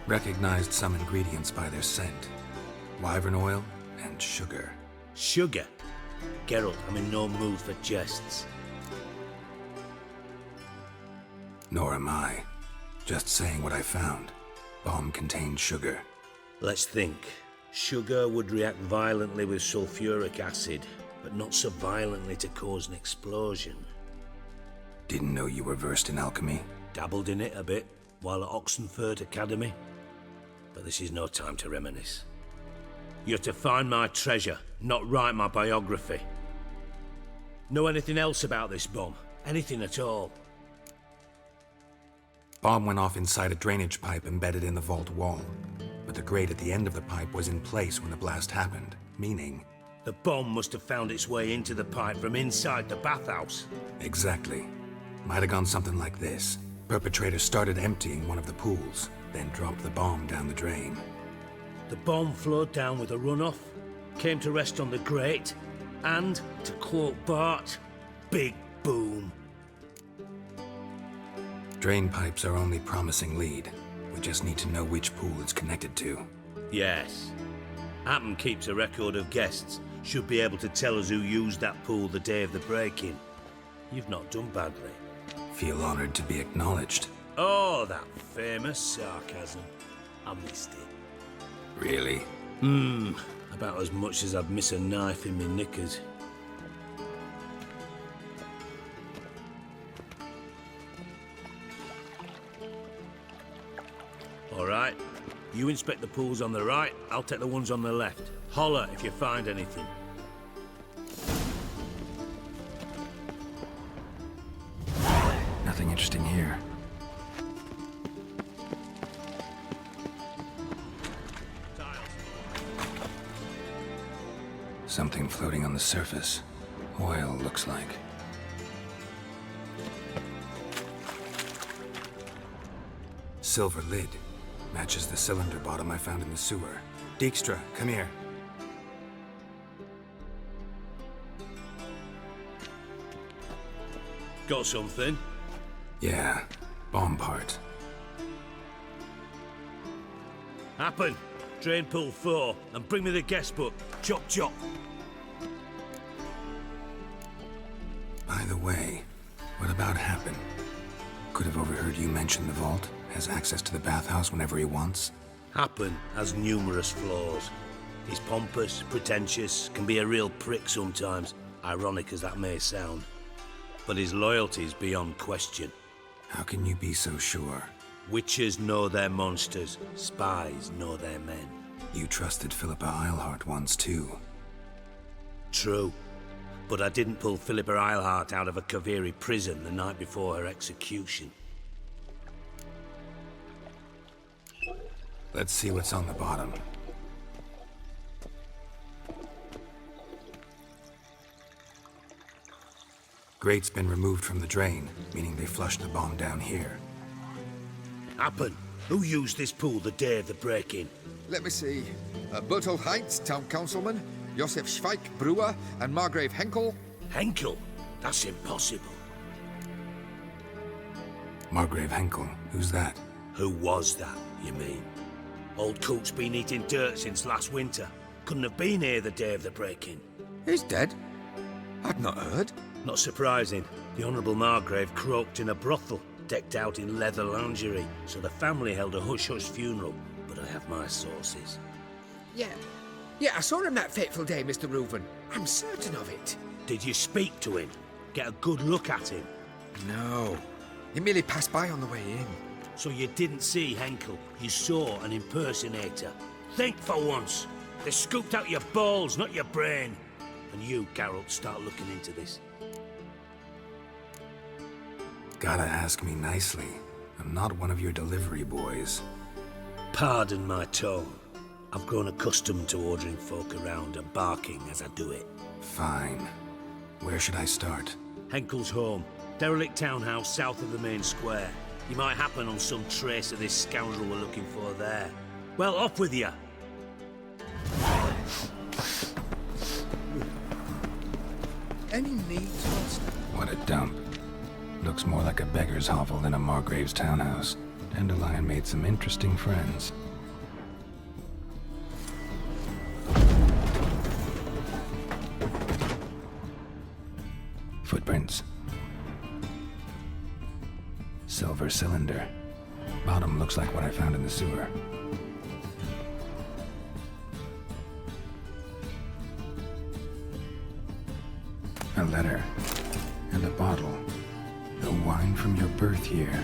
Recognized some ingredients by their scent. Wyvern oil and sugar. Sugar? Geralt, I'm in no mood for jests. Nor am I. Just saying what I found. Bomb contained sugar. Let's think. Sugar would react violently with sulfuric acid, but not so violently to cause an explosion. Didn't know you were versed in alchemy. Dabbled in it a bit, while at Oxenford Academy. But this is no time to reminisce. You're to find my treasure, not write my biography. Know anything else about this bomb? Anything at all? Bomb went off inside a drainage pipe embedded in the vault wall. But the grate at the end of the pipe was in place when the blast happened, meaning... The bomb must have found its way into the pipe from inside the bathhouse. Exactly. Might have gone something like this. Perpetrator started emptying one of the pools, then dropped the bomb down the drain. The bomb flowed down with a runoff, came to rest on the grate, and, to quote Bart, big boom. Drain pipes are only promising lead. We just need to know which pool it's connected to. Yes. Happen keeps a record of guests. Should be able to tell us who used that pool the day of the break-in. You've not done badly. Feel honored to be acknowledged. Oh, that famous sarcasm. I missed it. Really? About as much as I'd miss a knife in my knickers. All right. You inspect the pools on the right, I'll take the ones on the left. Holler if you find anything. Nothing interesting here. Something floating on the surface. Oil, looks like. Silver lid. Matches the cylinder bottom I found in the sewer. Dijkstra, come here. Got something? Yeah, bomb part. Happen. Drain pool 4, and bring me the guest book. Chop chop. By the way, what about Happen? Could have overheard you mention the vault. Has access to the bathhouse whenever he wants. Happen has numerous flaws. He's pompous, pretentious, can be a real prick sometimes, ironic as that may sound. But his loyalty's beyond question. How can you be so sure? Witches know their monsters, spies know their men. You trusted Philippa Eilhart once too. True. But I didn't pull Philippa Eilhart out of a Kaviri prison the night before her execution. Let's see what's on the bottom. Grate's been removed from the drain, meaning they flushed the bomb down here. Happen. Who used this pool the day of the break-in? Let me see. Bertolt Heinz, town councilman, Josef Schweik, brewer, and Margrave Henkel. Henkel? That's impossible. Margrave Henkel? Who's that? Who was that, you mean? Old Coot's been eating dirt since last winter. Couldn't have been here the day of the break-in. He's dead? I'd not heard. Not surprising. The Honourable Margrave croaked in a brothel, decked out in leather lingerie, so the family held a hush-hush funeral, but I have my sources. Yeah, I saw him that fateful day, Mr. Reuven. I'm certain of it. Did you speak to him? Get a good look at him? No. He merely passed by on the way in. So you didn't see Henkel, you saw an impersonator. Think for once. They scooped out your balls, not your brain. And you, Geralt, start looking into this. Gotta ask me nicely. I'm not one of your delivery boys. Pardon my tone. I've grown accustomed to ordering folk around and barking as I do it. Fine. Where should I start? Henkel's home. Derelict townhouse south of the main square. You might happen on some trace of this scoundrel we're looking for there. Well, off with you. Any need to understand? What a dump. Looks more like a beggar's hovel than a Margrave's townhouse. Dandelion made some interesting friends. Footprints. Silver cylinder. Bottom looks like what I found in the sewer. A letter. And a bottle. The wine from your birth year.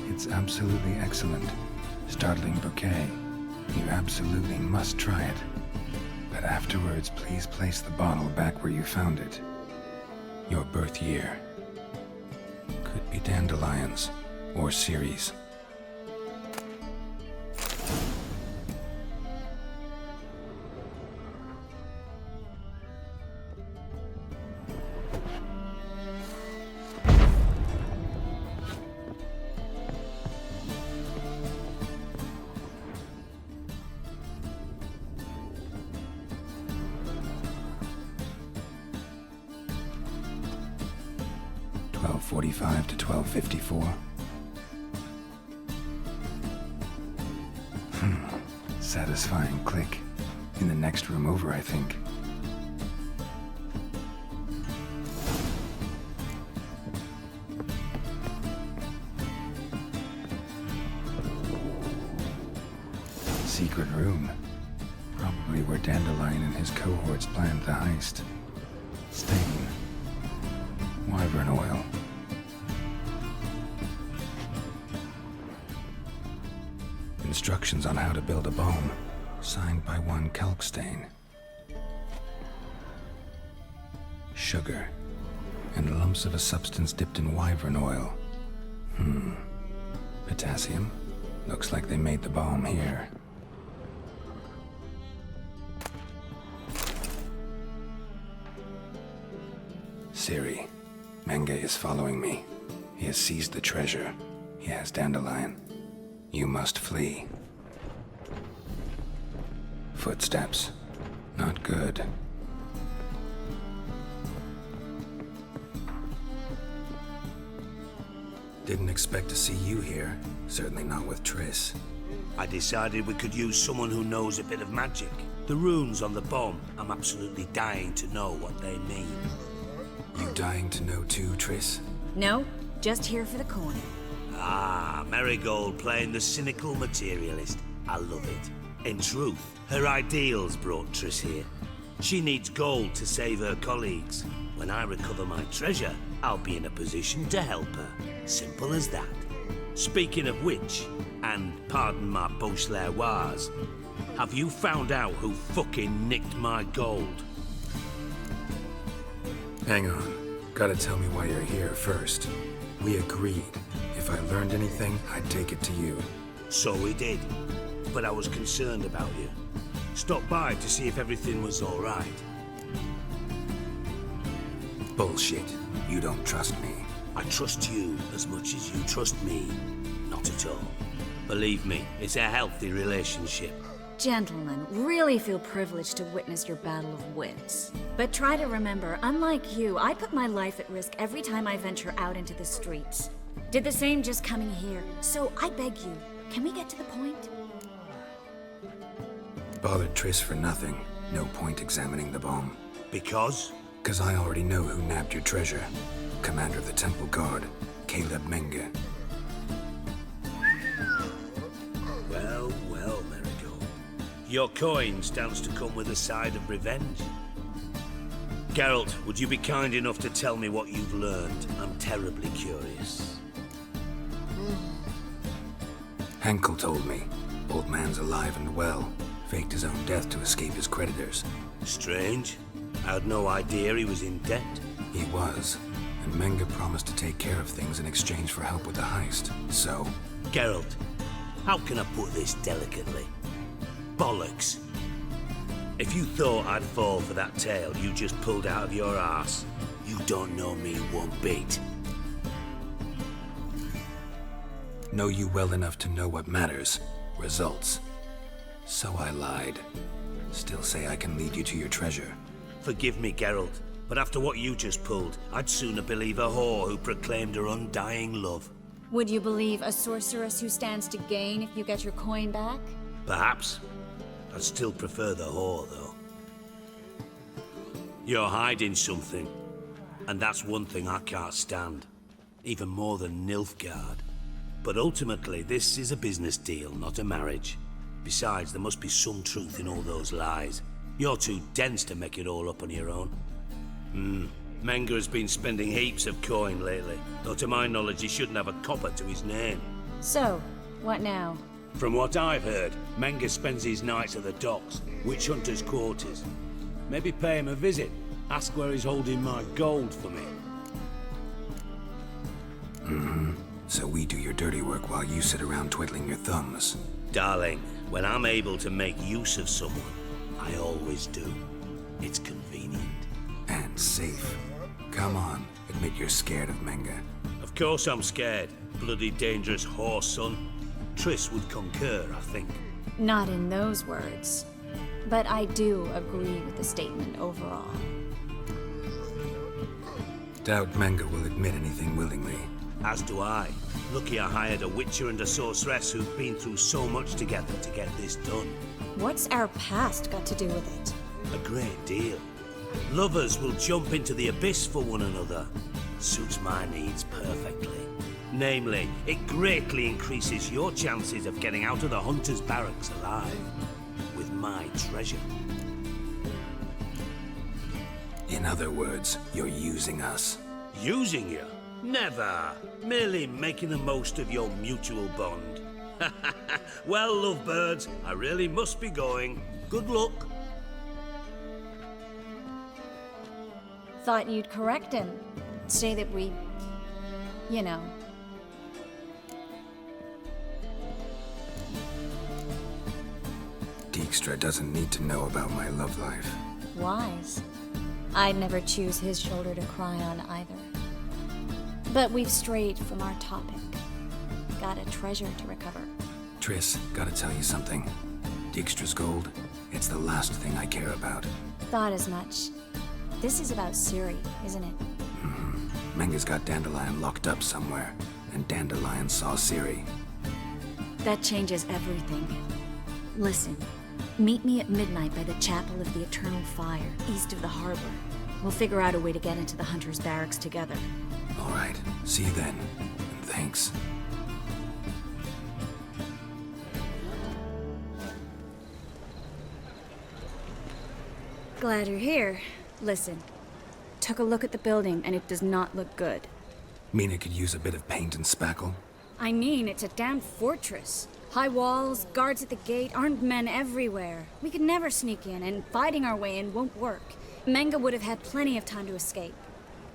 It's absolutely excellent. Startling bouquet. You absolutely must try it. But afterwards, please place the bottle back where you found it. Your birth year. Could be dandelions. Or Ceres. .45 to 12:54. Satisfying click. In the next room over, I think. Secret room. Probably where Dandelion and his cohorts planned the heist. Stain. Wyvern oil. Instructions on how to build a bomb, signed by one Kalkstain. Sugar, and lumps of a substance dipped in wyvern oil. Potassium? Looks like they made the bomb here. Ciri, Menge is following me. He has seized the treasure. He has Dandelion. You must flee. Footsteps. Not good. Didn't expect to see you here. Certainly not with Triss. I decided we could use someone who knows a bit of magic. The runes on the bomb, I'm absolutely dying to know what they mean. You dying to know too, Triss? No, just here for the coin. Ah, Marigold playing the cynical materialist. I love it. In truth, her ideals brought Triss here. She needs gold to save her colleagues. When I recover my treasure, I'll be in a position to help her. Simple as that. Speaking of which, and pardon my Beauclervoise, have you found out who fucking nicked my gold? Hang on. Gotta tell me why you're here first. We agreed. If I learned anything, I'd take it to you. So we did. but I was concerned about you. Stopped by to see if everything was all right. Bullshit. You don't trust me. I trust you as much as you trust me. Not at all. Believe me, it's a healthy relationship. Gentlemen, really feel privileged to witness your battle of wits. But try to remember, unlike you, I put my life at risk every time I venture out into the streets. Did the same just coming here. So I beg you, can we get to the point? Bothered Triss for nothing. No point examining the bomb. Because? Because I already know who nabbed your treasure. Commander of the Temple Guard, Caleb Menge. Well, well, Marigold. Your coin stands to come with a side of revenge. Geralt, would you be kind enough to tell me what you've learned? I'm terribly curious. Henkel told me. Old man's alive and well. Faked his own death to escape his creditors. Strange. I had no idea he was in debt. He was. And Menge promised to take care of things in exchange for help with the heist. So? Geralt, how can I put this delicately? Bollocks. If you thought I'd fall for that tale you just pulled out of your arse, you don't know me one bit. Know you well enough to know what matters. Results. So I lied. Still say I can lead you to your treasure. Forgive me, Geralt, but after what you just pulled, I'd sooner believe a whore who proclaimed her undying love. Would you believe a sorceress who stands to gain if you get your coin back? Perhaps. I'd still prefer the whore, though. You're hiding something, and that's one thing I can't stand. Even more than Nilfgaard. But ultimately, this is a business deal, not a marriage. Besides, there must be some truth in all those lies. You're too dense to make it all up on your own. Menge has been spending heaps of coin lately, though to my knowledge he shouldn't have a copper to his name. So, what now? From what I've heard, Menge spends his nights at the docks, witch hunters' quarters. Maybe pay him a visit, ask where he's holding my gold for me. So we do your dirty work while you sit around twiddling your thumbs. Darling, when I'm able to make use of someone, I always do. It's convenient. And safe. Come on, admit you're scared of Menge. Of course I'm scared. Bloody dangerous whore, son. Triss would concur, I think. Not in those words. But I do agree with the statement overall. Doubt Menge will admit anything willingly. As do I. Lucky I hired a witcher and a sorceress who've been through so much together to get this done. What's our past got to do with it? A great deal. Lovers will jump into the abyss for one another. Suits my needs perfectly. Namely, it greatly increases your chances of getting out of the hunter's barracks alive. With my treasure. In other words, you're using us. Using you? Never. Merely making the most of your mutual bond. Well, lovebirds, I really must be going. Good luck. Thought you'd correct him. Say that we... you know... Dijkstra doesn't need to know about my love life. Wise. I'd never choose his shoulder to cry on either. But we've strayed from our topic. Got a treasure to recover. Triss, gotta tell you something. Dijkstra's gold, it's the last thing I care about. Thought as much. This is about Ciri, isn't it? Menge's got Dandelion locked up somewhere, and Dandelion saw Ciri. That changes everything. Listen, meet me at midnight by the Chapel of the Eternal Fire, east of the harbor. We'll figure out a way to get into the Hunter's Barracks together. All right, see you then, and thanks. Glad you're here. Listen, took a look at the building and it does not look good. Mean it could use a bit of paint and spackle? I mean, it's a damn fortress. High walls, guards at the gate, armed men everywhere. We could never sneak in, and fighting our way in won't work. Menge would have had plenty of time to escape.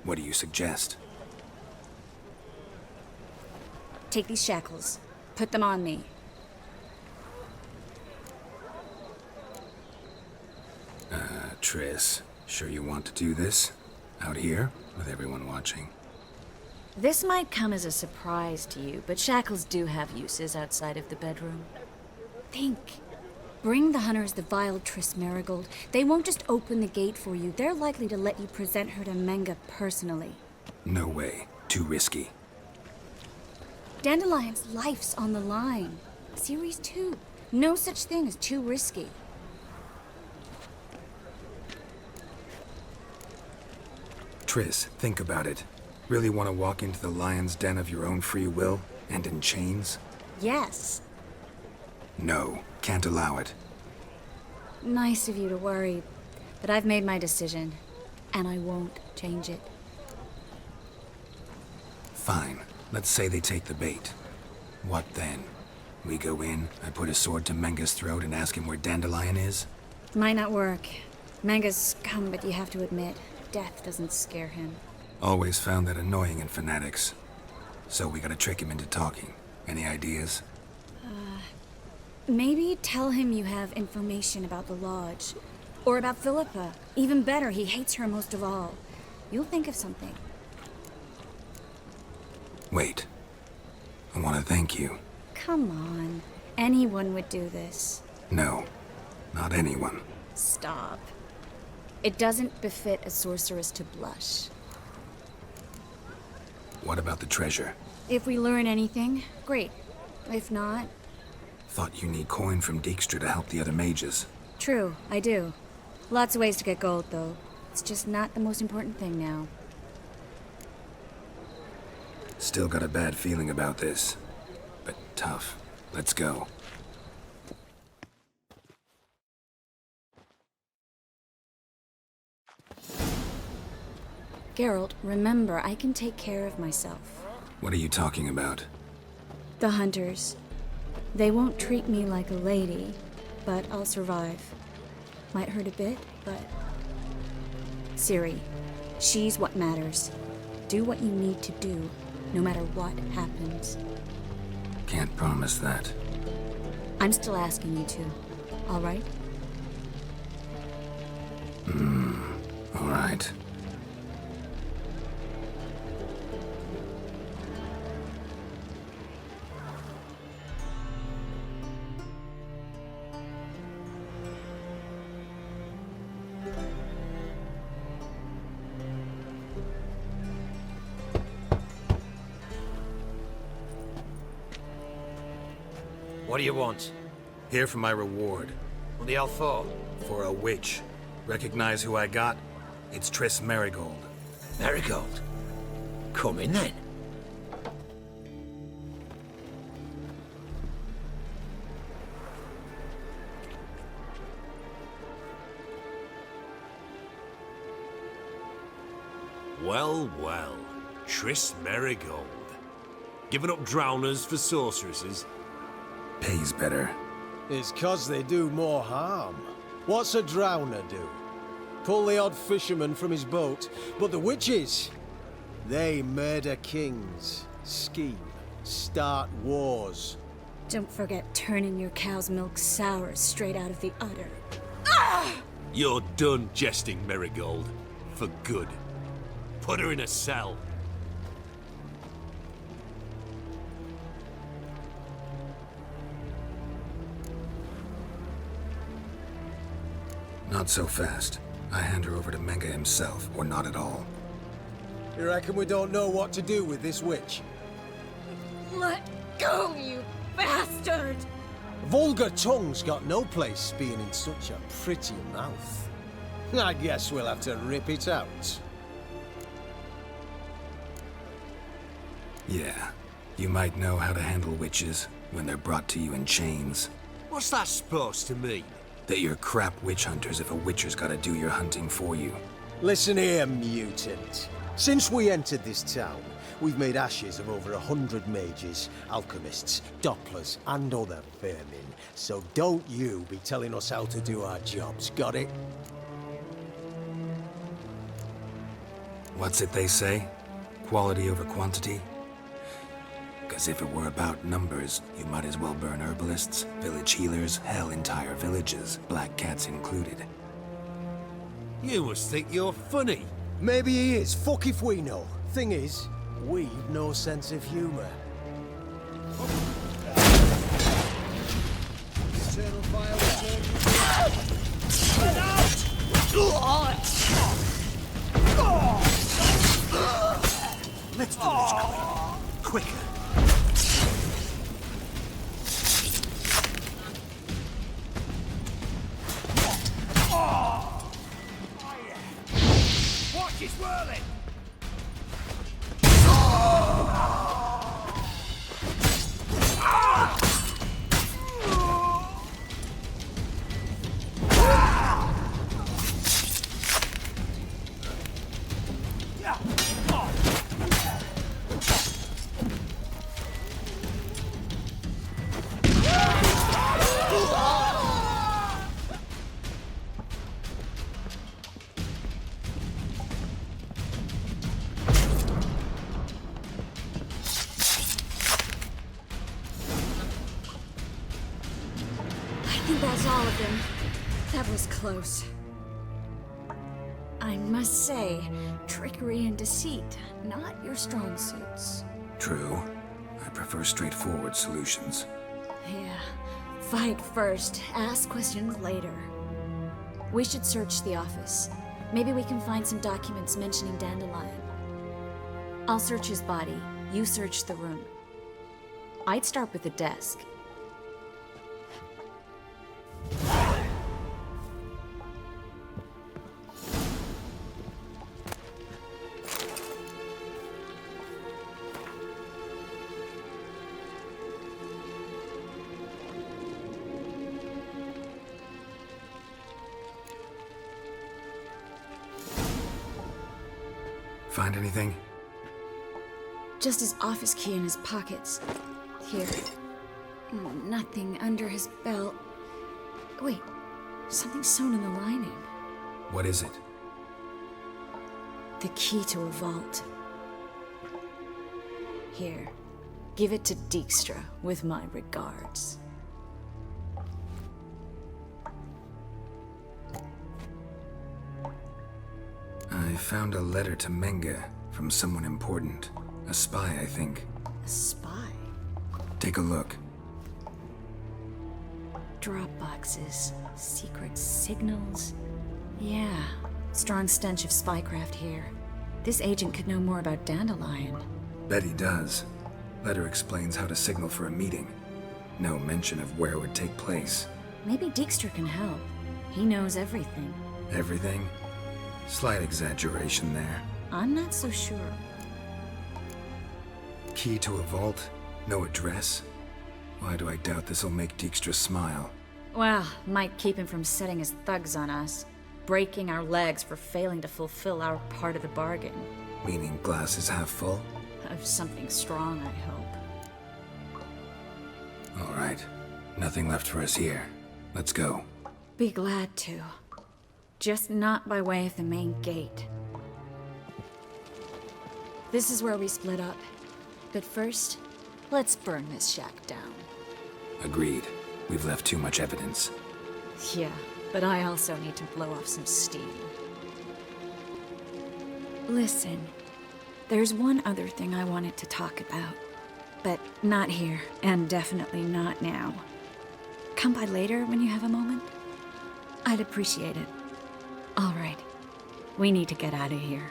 What do you suggest? Take these shackles. Put them on me. Triss, sure you want to do this? Out here, with everyone watching? This might come as a surprise to you, but shackles do have uses outside of the bedroom. Think. Bring the hunters the vile Triss Marigold. They won't just open the gate for you. They're likely to let you present her to Menga personally. No way. Too risky. Dandelion's life's on the line. Series 2. No such thing as too risky. Triss, think about it. Really want to walk into the lion's den of your own free will, and in chains? Yes. No, can't allow it. Nice of you to worry, but I've made my decision, and I won't change it. Fine. Let's say they take the bait. What then? We go in, I put a sword to Menga's throat and ask him where Dandelion is? Might not work. Menga's scum, but you have to admit, death doesn't scare him. Always found that annoying in fanatics. So we gotta trick him into talking. Any ideas? Maybe tell him you have information about the Lodge. Or about Philippa. Even better, he hates her most of all. You'll think of something. Wait. I want to thank you. Come on. Anyone would do this. No. Not anyone. Stop. It doesn't befit a sorceress to blush. What about the treasure? If we learn anything, great. If not... Thought you need coin from Dijkstra to help the other mages. True, I do. Lots of ways to get gold, though. It's just not the most important thing now. Still got a bad feeling about this. But tough. Let's go. Geralt, remember, I can take care of myself. What are you talking about? The hunters. They won't treat me like a lady, but I'll survive. Might hurt a bit, but... Ciri, she's what matters. Do what you need to do, no matter what happens. Can't promise that. I'm still asking you to, all right? All right. What do you want? Here for my reward. What the hell for? For a witch. Recognize who I got? It's Triss Marigold. Marigold? Come in then. Well, well. Triss Marigold. Giving up drowners for sorceresses? Pays better. It's 'cause they do more harm. What's a drowner do? Pull the odd fisherman from his boat. But the witches, they murder kings, scheme, start wars. Don't forget turning your cow's milk sour straight out of the udder. You're done jesting, Marigold. For good. Put her in a cell. Not so fast. I hand her over to Menga himself, or not at all. You reckon we don't know what to do with this witch? Let go, you bastard! Vulgar tongue's got no place being in such a pretty mouth. I guess we'll have to rip it out. Yeah. You might know how to handle witches when they're brought to you in chains. What's that supposed to mean? That you're crap witch hunters if a witcher's gotta do your hunting for you. Listen here, mutant. Since we entered this town, we've made ashes of over 100 mages, alchemists, dopplers, and other vermin. So don't you be telling us how to do our jobs, got it? What's it they say? Quality over quantity? 'Cause if it were about numbers, you might as well burn herbalists, village healers, hell, entire villages, black cats included. You must think you're funny. Maybe he is. Fuck if we know. Thing is, we've no sense of humour. Eternal fire Let's do this quicker. Watch it whirling! I think that's all of them. That was close. I must say, trickery and deceit, not your strong suits. True. I prefer straightforward solutions. Yeah. Fight first, ask questions later. We should search the office. Maybe we can find some documents mentioning Dandelion. I'll search his body, you search the room. I'd start with the desk. Find anything? Just his office key in his pockets. Here. Nothing under his belt. Wait, something's sewn in the lining. What is it? The key to a vault. Here, give it to Dijkstra with my regards. I found a letter to Menge from someone important. A spy, I think. A spy? Take a look. Drop boxes, secret signals. Yeah, strong stench of spycraft here. This agent could know more about Dandelion. Bet he does. Letter explains how to signal for a meeting. No mention of where it would take place. Maybe Dijkstra can help. He knows everything. Everything? Slight exaggeration there. I'm not so sure. Key to a vault? No address? Why do I doubt this'll make Dijkstra smile? Well, might keep him from setting his thugs on us. Breaking our legs for failing to fulfill our part of the bargain. Meaning glass is half full? Of something strong, I hope. All right. Nothing left for us here. Let's go. Be glad to. Just not by way of the main gate. This is where we split up. But first, let's burn this shack down. Agreed. We've left too much evidence. Yeah, but I also need to blow off some steam. Listen, there's one other thing I wanted to talk about. But not here, and definitely not now. Come by later when you have a moment? I'd appreciate it. All right. We need to get out of here.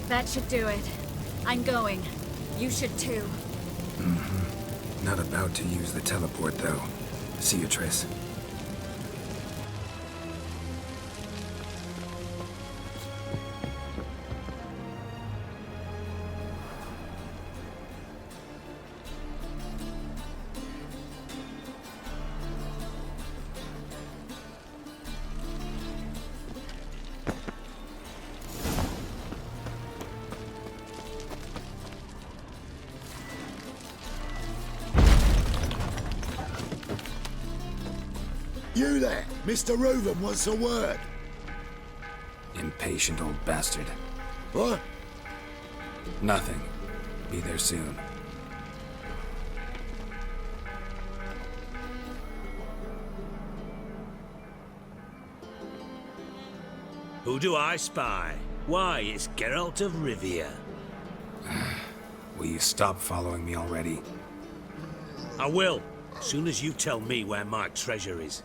That should do it. I'm going. You should too. Mm-hmm. Not about to use the teleport, though. See you, Triss. You there, Mr. Reuven wants a word. Impatient old bastard. What? Nothing. Be there soon. Who do I spy? Why, it's Geralt of Rivia. Will you stop following me already? I will, as soon as you tell me where my treasure is.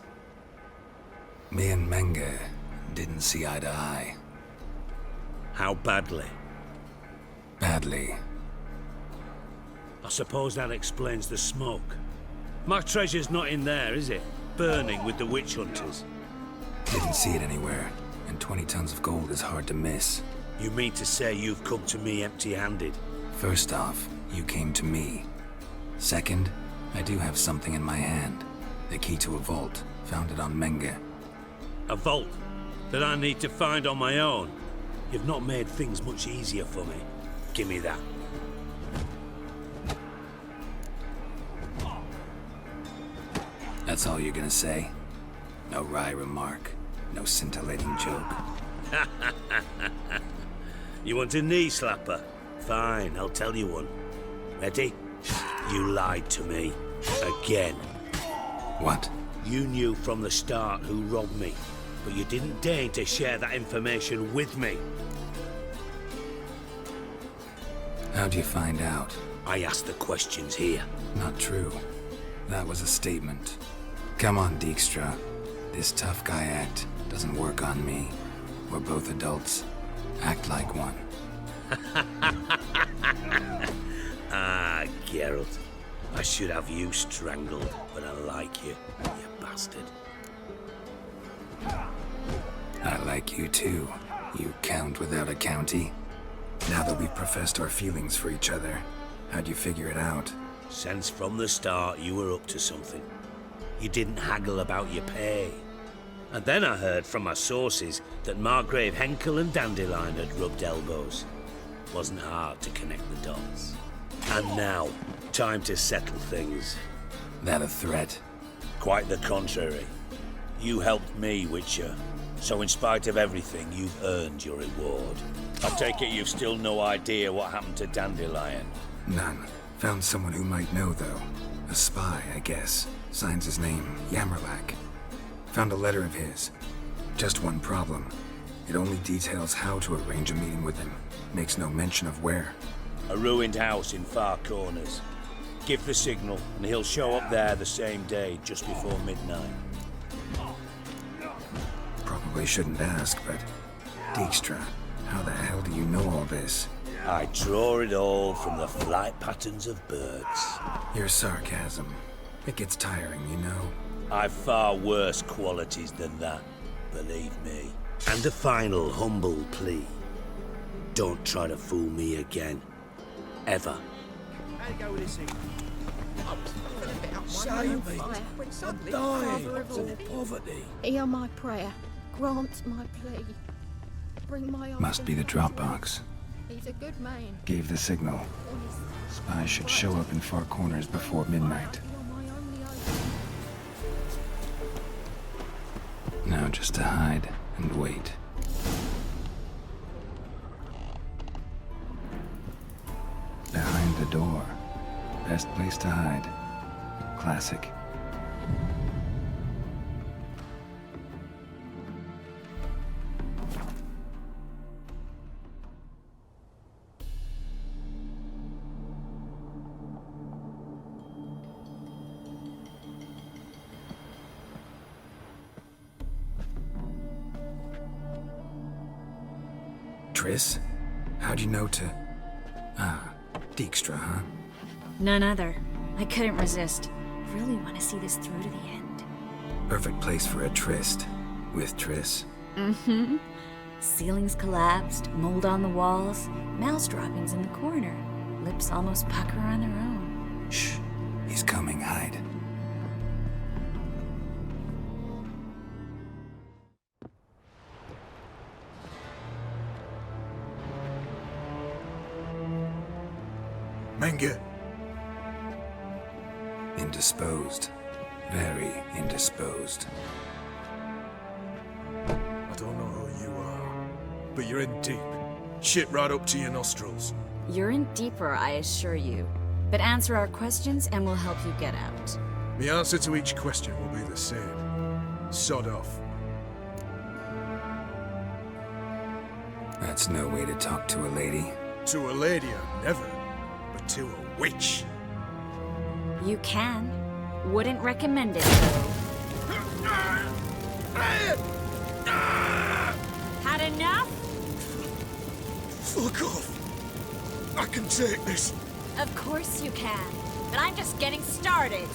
Me and Menge didn't see eye to eye. How badly? Badly. I suppose that explains the smoke. My treasure's not in there, is it? Burning with the witch hunters. Didn't see it anywhere, and 20 tons of gold is hard to miss. You mean to say you've come to me empty-handed? First off, you came to me. Second, I do have something in my hand. The key to a vault, founded on Menge. A vault that I need to find on my own? You've not made things much easier for me. Give me that. That's all you're gonna say? No wry remark, no scintillating joke. You want a knee slapper? Fine, I'll tell you one. Ready? You lied to me. Again. What? You knew from the start who robbed me, but you didn't deign to share that information with me. How'd you find out? I asked the questions here. Not true. That was a statement. Come on, Dijkstra. This tough guy act doesn't work on me. We're both adults. Act like one. Ah, Geralt. I should have you strangled, but I like you, you bastard. I like you too, you count without a county. Now that we've professed our feelings for each other, how'd you figure it out? Since from the start you were up to something. You didn't haggle about your pay. And then I heard from my sources that Margrave Henkel and Dandelion had rubbed elbows. Wasn't hard to connect the dots. And now, time to settle things. That a threat? Quite the contrary. You helped me, Witcher. So in spite of everything, you've earned your reward. I take it you've still no idea what happened to Dandelion? None. Found someone who might know, though. A spy, I guess. Signs his name, Yammerlak. Found a letter of his. Just one problem. It only details how to arrange a meeting with him. Makes no mention of where. A ruined house in Far Corners. Give the signal, and he'll show up there the same day, just before midnight. Probably shouldn't ask, but... Dijkstra, how the hell do you know all this? I draw it all from the flight patterns of birds. Your sarcasm. It gets tiring, you know? I've far worse qualities than that, believe me. And a final humble plea. Don't try to fool me again. Ever. How'd it go with this thing? Save me. I'm dying of poverty. Hear my prayer. Grant my plea. Bring my Must be the Dropbox. He's a good man. Gave the signal. Spies should show up in Far Corners before midnight. Now just to hide and wait. Behind the door. Best place to hide. Classic. Triss? How'd you know to... Ah, Dijkstra, huh? None other. I couldn't resist. Really want to see this through to the end. Perfect place for a tryst. With Triss. Mm-hmm. Ceilings collapsed, mold on the walls, mouse droppings in the corner. Lips almost pucker on their own. Shh. He's coming, hide. Menge. Indisposed. Very indisposed. but you're in deep. Shit right up to your nostrils. You're in deeper, I assure you. But answer our questions and we'll help you get out. The answer to each question will be the same. Sod off. That's no way to talk to a lady. To a lady, I've never. But to a witch. You can. Wouldn't recommend it, though. Had enough? Fuck off. I can take this. Of course you can. But I'm just getting started.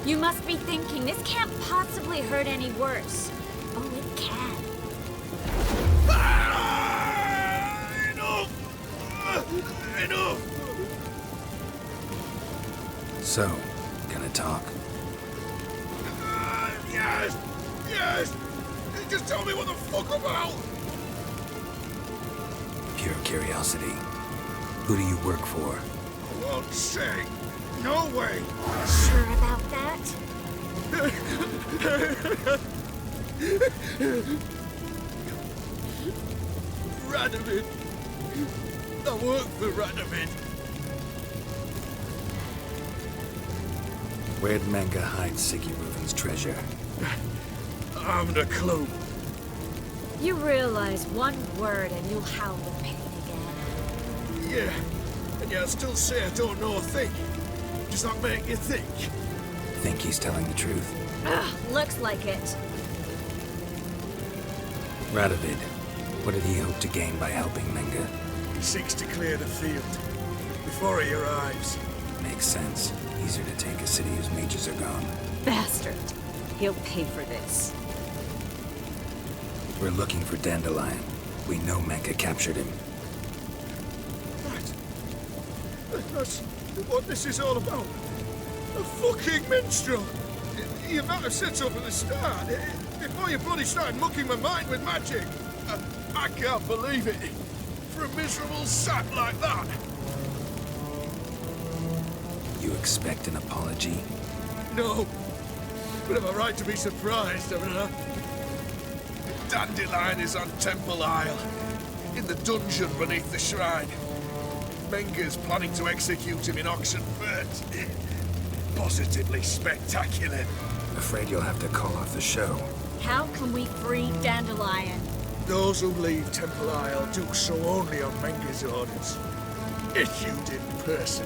You must be thinking, this can't possibly hurt any worse. Oh, it can. Enough! So, gonna talk? Yes! Yes! Just tell me what the fuck about! Pure curiosity. Who do you work for? I won't say. No way! Sure about that? Radovid. I work for Radovid. Where'd Manga hide Siggy Reuven's treasure? I haven't a clue. You realize one word and you'll howl with pain again. Yeah, and yet I still say I don't know a thing. Does that make you think? Think he's telling the truth? Ugh, looks like it. Radovid, what did he hope to gain by helping Manga? He seeks to clear the field before he arrives. Makes sense. Easier to take a city whose mages are gone. Bastard. He'll pay for this. We're looking for Dandelion. We know Manga captured him. Right. That's what this is all about. A fucking minstrel! You might have said so from the start, before you bloody started mucking my mind with magic. I can't believe it. For a miserable sap like that. You expect an apology? No. But am I right to be surprised, haven't I? Dandelion is on Temple Isle, in the dungeon beneath the shrine. Menga's planning to execute him in Oxenfurt. Positively spectacular. Afraid you'll have to call off the show. How can we free Dandelion? Those who leave Temple Isle do so only on Menga's orders. Issued in person.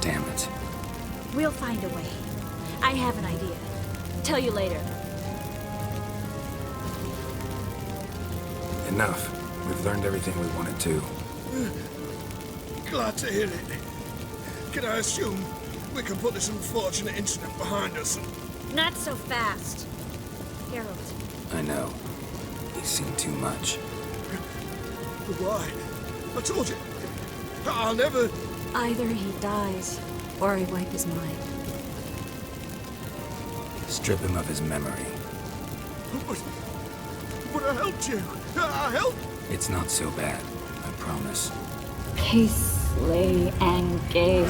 Damn it. We'll find a way. I have an idea. Tell you later. Enough. We've learned everything we wanted to. Glad to hear it. Can I assume we can put this unfortunate incident behind us? Not so fast. Harold. I know. He's seen too much. But why? I told you. I'll never... Either he dies, or I wipe his mind. Strip him of his memory. But I helped you. I helped... It's not so bad, I promise. Peacefully and gay.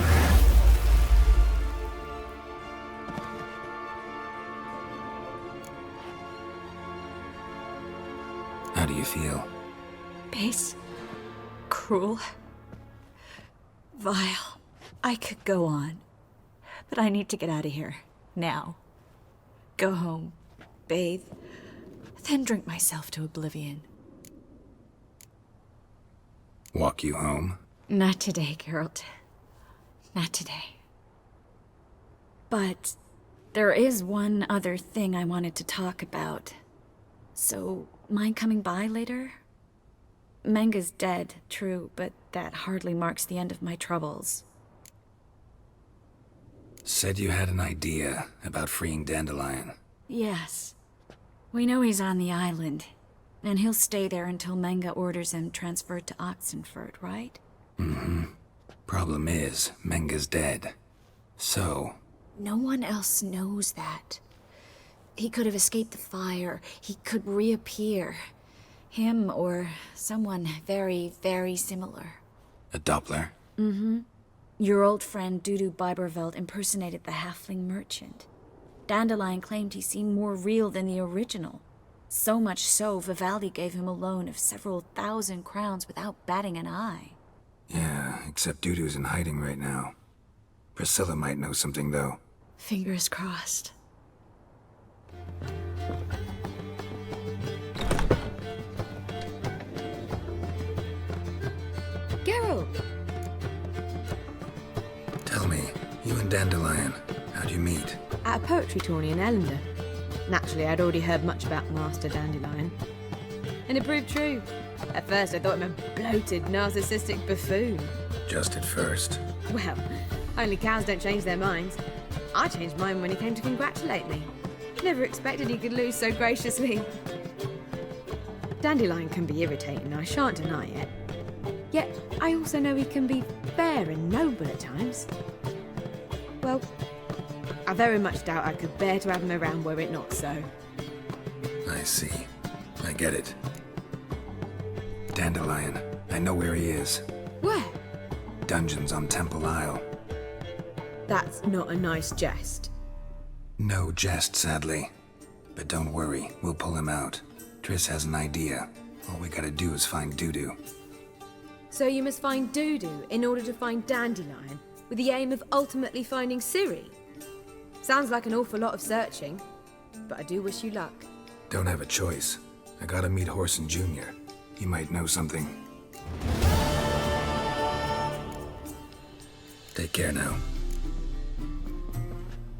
How do you feel? Base. Cruel. Vile. I could go on. But I need to get out of here. Now. Go home. Bathe. Then drink myself to oblivion. Walk you home? Not today, Geralt. Not today. But there is one other thing I wanted to talk about. So, mind coming by later? Manga's dead, true, but that hardly marks the end of my troubles. Said you had an idea about freeing Dandelion. Yes. We know he's on the island, and he'll stay there until Manga orders him transferred to Oxenfurt, right? Mm-hmm. Problem is, Manga's dead. So... No one else knows that. He could have escaped the fire. He could reappear. Him or someone very, very similar. A Doppler? Mm-hmm. Your old friend Dudu Biberveld impersonated the halfling merchant. Dandelion claimed he seemed more real than the original. So much so, Vivaldi gave him a loan of several 1,000 crowns without batting an eye. Yeah, except Dudu's in hiding right now. Priscilla might know something, though. Fingers crossed. Geralt! Tell me, you and Dandelion, how'd you meet? At a poetry tourney in Ellender. Naturally, I'd already heard much about Master Dandelion. And it proved true. At first, I thought him a bloated, narcissistic buffoon. Just at first. Well, only cows don't change their minds. I changed mine when he came to congratulate me. Never expected he could lose so graciously. Dandelion can be irritating, I shan't deny it. Yet, I also know he can be fair and noble at times. Well, I very much doubt I could bear to have him around were it not so. I see. I get it. Dandelion, I know where he is. Where? Dungeons on Temple Isle. That's not a nice jest. No jest, sadly. But don't worry, we'll pull him out. Triss has an idea. All we gotta do is find Dudu. So you must find Dudu in order to find Dandelion, with the aim of ultimately finding Ciri? Sounds like an awful lot of searching, but I do wish you luck. Don't have a choice. I gotta meet Horson Jr. He might know something. Take care now.